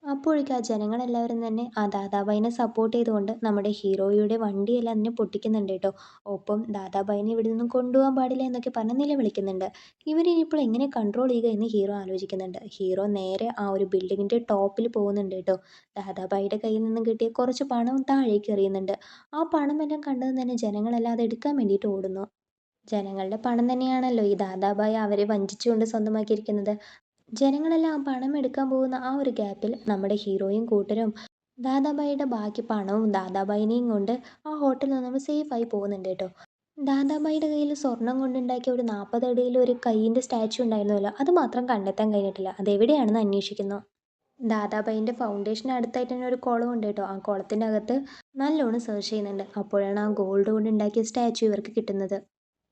അപ്പോഴേക്കും ആ ജനങ്ങളെല്ലാവരും തന്നെ ആ ദാദാബായിനെ സപ്പോർട്ട് ചെയ്തുകൊണ്ട് നമ്മുടെ ഹീറോയുടെ വണ്ടിയെല്ലാം തന്നെ പൊട്ടിക്കുന്നുണ്ട് കേട്ടോ. ഒപ്പം ദാദാബായിനെ ഇവിടെ നിന്നും കൊണ്ടുപോകാൻ പാടില്ല എന്നൊക്കെ പറഞ്ഞ് നിലവിളിക്കുന്നുണ്ട്. ഇവരിനിപ്പോൾ എങ്ങനെ കൺട്രോൾ ചെയ്യുക എന്ന് ഹീറോ ആലോചിക്കുന്നുണ്ട്. ഹീറോ നേരെ ആ ഒരു ബിൽഡിങ്ങിൻ്റെ ടോപ്പിൽ പോകുന്നുണ്ട് കേട്ടോ. ദാദാബായിയുടെ കയ്യിൽ നിന്നും കിട്ടിയ കുറച്ച് പണം താഴേക്ക് എറിയുന്നുണ്ട്. ആ പണമെല്ലാം കണ്ടത് തന്നെ ജനങ്ങളെല്ലാം അത് എടുക്കാൻ വേണ്ടിയിട്ട് ഓടുന്നു. ജനങ്ങളുടെ പണം തന്നെയാണല്ലോ ഈ ദാദാബായി അവരെ വഞ്ചിച്ചുകൊണ്ട് സ്വന്തമാക്കിയിരിക്കുന്നത്. ജനങ്ങളെല്ലാം ആ പണം എടുക്കാൻ പോകുന്ന ആ ഒരു ഗ്യാപ്പിൽ നമ്മുടെ ഹീറോയും കൂട്ടരും ദാദാബായിയുടെ ബാക്കി പണവും ദാദാബായിനെയും കൊണ്ട് ആ ഹോട്ടലിൽ നിന്ന് സേഫായി പോകുന്നുണ്ട് കേട്ടോ. ദാദാബായിയുടെ കയ്യിൽ സ്വർണം കൊണ്ടുണ്ടാക്കിയ ഒരു 40 അടിയിൽ ഒരു കൈയിൻ്റെ സ്റ്റാച്ചു ഉണ്ടായിരുന്നല്ലോ. അത് മാത്രം കണ്ടെത്താൻ കഴിഞ്ഞിട്ടില്ല. അതെവിടെയാണെന്ന് അന്വേഷിക്കുന്നു. ദാദാബായിൻ്റെ ഫൗണ്ടേഷൻ അടുത്തായിട്ട് തന്നെ ഒരു കുളമുണ്ട് കേട്ടോ. ആ കുളത്തിൻ്റെ അകത്ത് നല്ലോണം സെർച്ച് ചെയ്യുന്നുണ്ട്. അപ്പോഴാണ് ആ ഗോൾഡ് കൊണ്ടുണ്ടാക്കിയ സ്റ്റാച്ചു ഇവർക്ക് കിട്ടുന്നത്.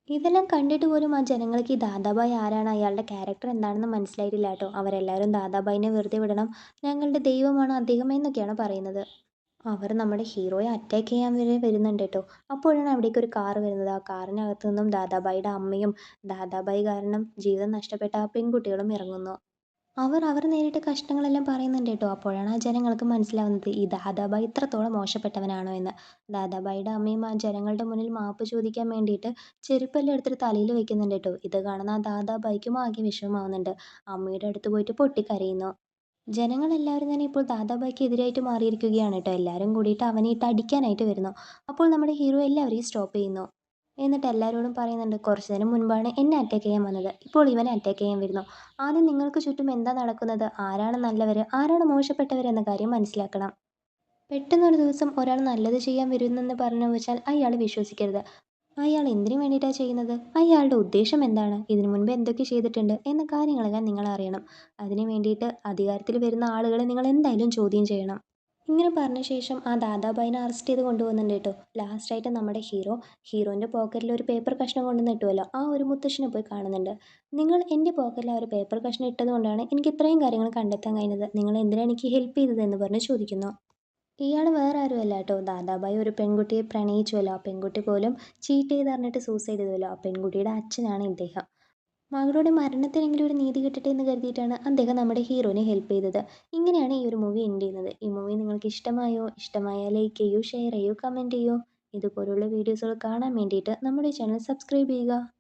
ഇതെല്ലാം കണ്ടിട്ട് പോലും ആ ജനങ്ങൾക്ക് ഈ ദാദാബായി ആരാണ്, അയാളുടെ ക്യാരക്ടർ എന്താണെന്ന് മനസ്സിലായിട്ടില്ല കേട്ടോ. അവരെല്ലാവരും ദാദാബായിനെ വെറുതെ വിടണം, ഞങ്ങളുടെ ദൈവമാണ് അദ്ദേഹം എന്നൊക്കെയാണ് പറയുന്നത്. അവർ നമ്മുടെ ഹീറോയെ അറ്റാക്ക് ചെയ്യാൻ വരെ വരുന്നുണ്ട് കേട്ടോ. അപ്പോഴാണ് അവിടേക്ക് ഒരു കാർ വരുന്നത്. ആ കാറിനകത്തു നിന്നും ദാദാബായിയുടെ അമ്മയും ദാദാബായി കാരണം ജീവിതം നഷ്ടപ്പെട്ട ആ പെൺകുട്ടികളും ഇറങ്ങുന്നു. അവർ നേരിട്ട കഷ്ടങ്ങളെല്ലാം പറയുന്നുണ്ട് കേട്ടോ. അപ്പോഴാണ് ആ ജനങ്ങൾക്ക് മനസ്സിലാവുന്നത് ഈ ദാദാബായി ഇത്രത്തോളം മോശപ്പെട്ടവനാണോ എന്ന്. ദാദാബായിയുടെ അമ്മയും ആ ജനങ്ങളുടെ മുന്നിൽ മാപ്പ് ചോദിക്കാൻ വേണ്ടിയിട്ട് ചെരുപ്പെല്ലാം എടുത്തിട്ട് തലയിൽ വെക്കുന്നുണ്ട് കേട്ടോ. ഇത് കാണുന്ന ആ ദാദാബായിക്കും ആകെ വിഷമമാവുന്നുണ്ട്. അമ്മയുടെ അടുത്ത് പോയിട്ട് പൊട്ടിക്കരയുന്നു. ജനങ്ങളെല്ലാവരും തന്നെ ഇപ്പോൾ ദാദാബായിക്ക് എതിരായിട്ട് മാറിയിരിക്കുകയാണ് കേട്ടോ. എല്ലാവരും കൂടിയിട്ട് അവനെ ഇട്ട് അടിക്കാനായിട്ട് വരുന്നു. അപ്പോൾ നമ്മുടെ ഹീറോ എല്ലാവരെയും സ്റ്റോപ്പ് ചെയ്യുന്നു. എന്നിട്ട് എല്ലാവരോടും പറയുന്നുണ്ട്, കുറച്ച് നേരം മുൻപാണ് എന്നെ അറ്റാക്ക് ചെയ്യാൻ വന്നത്, ഇപ്പോൾ ഇവനെ അറ്റാക്ക് ചെയ്യാൻ വരുന്നു. ആദ്യം നിങ്ങൾക്ക് ചുറ്റും എന്താ നടക്കുന്നത്, ആരാണ് നല്ലവർ ആരാണ് മോശപ്പെട്ടവർ എന്ന കാര്യം മനസ്സിലാക്കണം. പെട്ടെന്നൊരു ദിവസം ഒരാൾ നല്ലത് ചെയ്യാൻ വരുന്നെന്ന് പറഞ്ഞു വെച്ചാൽ അയാൾ വിശ്വസിക്കരുത്. അയാൾ എന്തിനു വേണ്ടിയിട്ടാണ് ചെയ്യുന്നത്, അയാളുടെ ഉദ്ദേശം എന്താണ്, ഇതിനു മുൻപ് എന്തൊക്കെ ചെയ്തിട്ടുണ്ട് എന്ന കാര്യങ്ങളെല്ലാം നിങ്ങൾ അറിയണം. അതിന് വേണ്ടിയിട്ട് അധികാരത്തിൽ വരുന്ന ആളുകളെ നിങ്ങൾ എന്തായാലും ചോദ്യം ചെയ്യണം. ഇങ്ങനെ പറഞ്ഞ ശേഷം ആ ദാദാബായിനെ അറസ്റ്റ് ചെയ്ത് കൊണ്ടുപോകുന്നുണ്ട് കേട്ടോ. ലാസ്റ്റായിട്ട് നമ്മുടെ ഹീറോൻ്റെ പോക്കറ്റിൽ ഒരു പേപ്പർ കഷ്ണം കൊണ്ടുവന്ന് ഇട്ടുമല്ലോ. ആ ഒരു മുത്തശ്ശനെ പോയി കാണുന്നുണ്ട്. നിങ്ങൾ എൻ്റെ പോക്കറ്റിൽ ആ ഒരു പേപ്പർ കഷ്ണം ഇട്ടത് കൊണ്ടാണ് എനിക്ക് ഇത്രയും കാര്യങ്ങൾ കണ്ടെത്താൻ കഴിഞ്ഞത്. നിങ്ങൾ എന്തിനാണ് എനിക്ക് ഹെൽപ്പ് ചെയ്തത് എന്ന് പറഞ്ഞ് ചോദിക്കുന്നു. ഇയാൾ വേറെ ആരുമല്ല കേട്ടോ. ദാദാബായി ഒരു പെൺകുട്ടിയെ പ്രണയിച്ചുവല്ലോ. ആ പെൺകുട്ടി പോലും ചീറ്റ് ചെയ്ത് അറിഞ്ഞിട്ട് സൂസൈഡ് ചെയ്തുവല്ലോ. ആ പെൺകുട്ടിയുടെ അച്ഛനാണ് ഇദ്ദേഹം. മകളുടെ മരണത്തിനെങ്കിലും ഒരു നീതി കിട്ടട്ടെ എന്ന് കരുതിയിട്ടാണ് അദ്ദേഹം നമ്മുടെ ഹീറോനെ ഹെൽപ്പ് ചെയ്തത്. ഇങ്ങനെയാണ് ഈ ഒരു മൂവി എൻഡ് ചെയ്യുന്നത്. ഈ മൂവി നിങ്ങൾക്ക് ഇഷ്ടമായോ? ഇഷ്ടമായാൽ ലൈക്ക് ചെയ്യൂ, ഷെയർ ചെയ്യൂ, കമൻറ്റ് ചെയ്യൂ. ഇതുപോലുള്ള വീഡിയോസുകൾ കാണാൻ വേണ്ടിയിട്ട് നമ്മുടെ ചാനൽ സബ്സ്ക്രൈബ് ചെയ്യുക.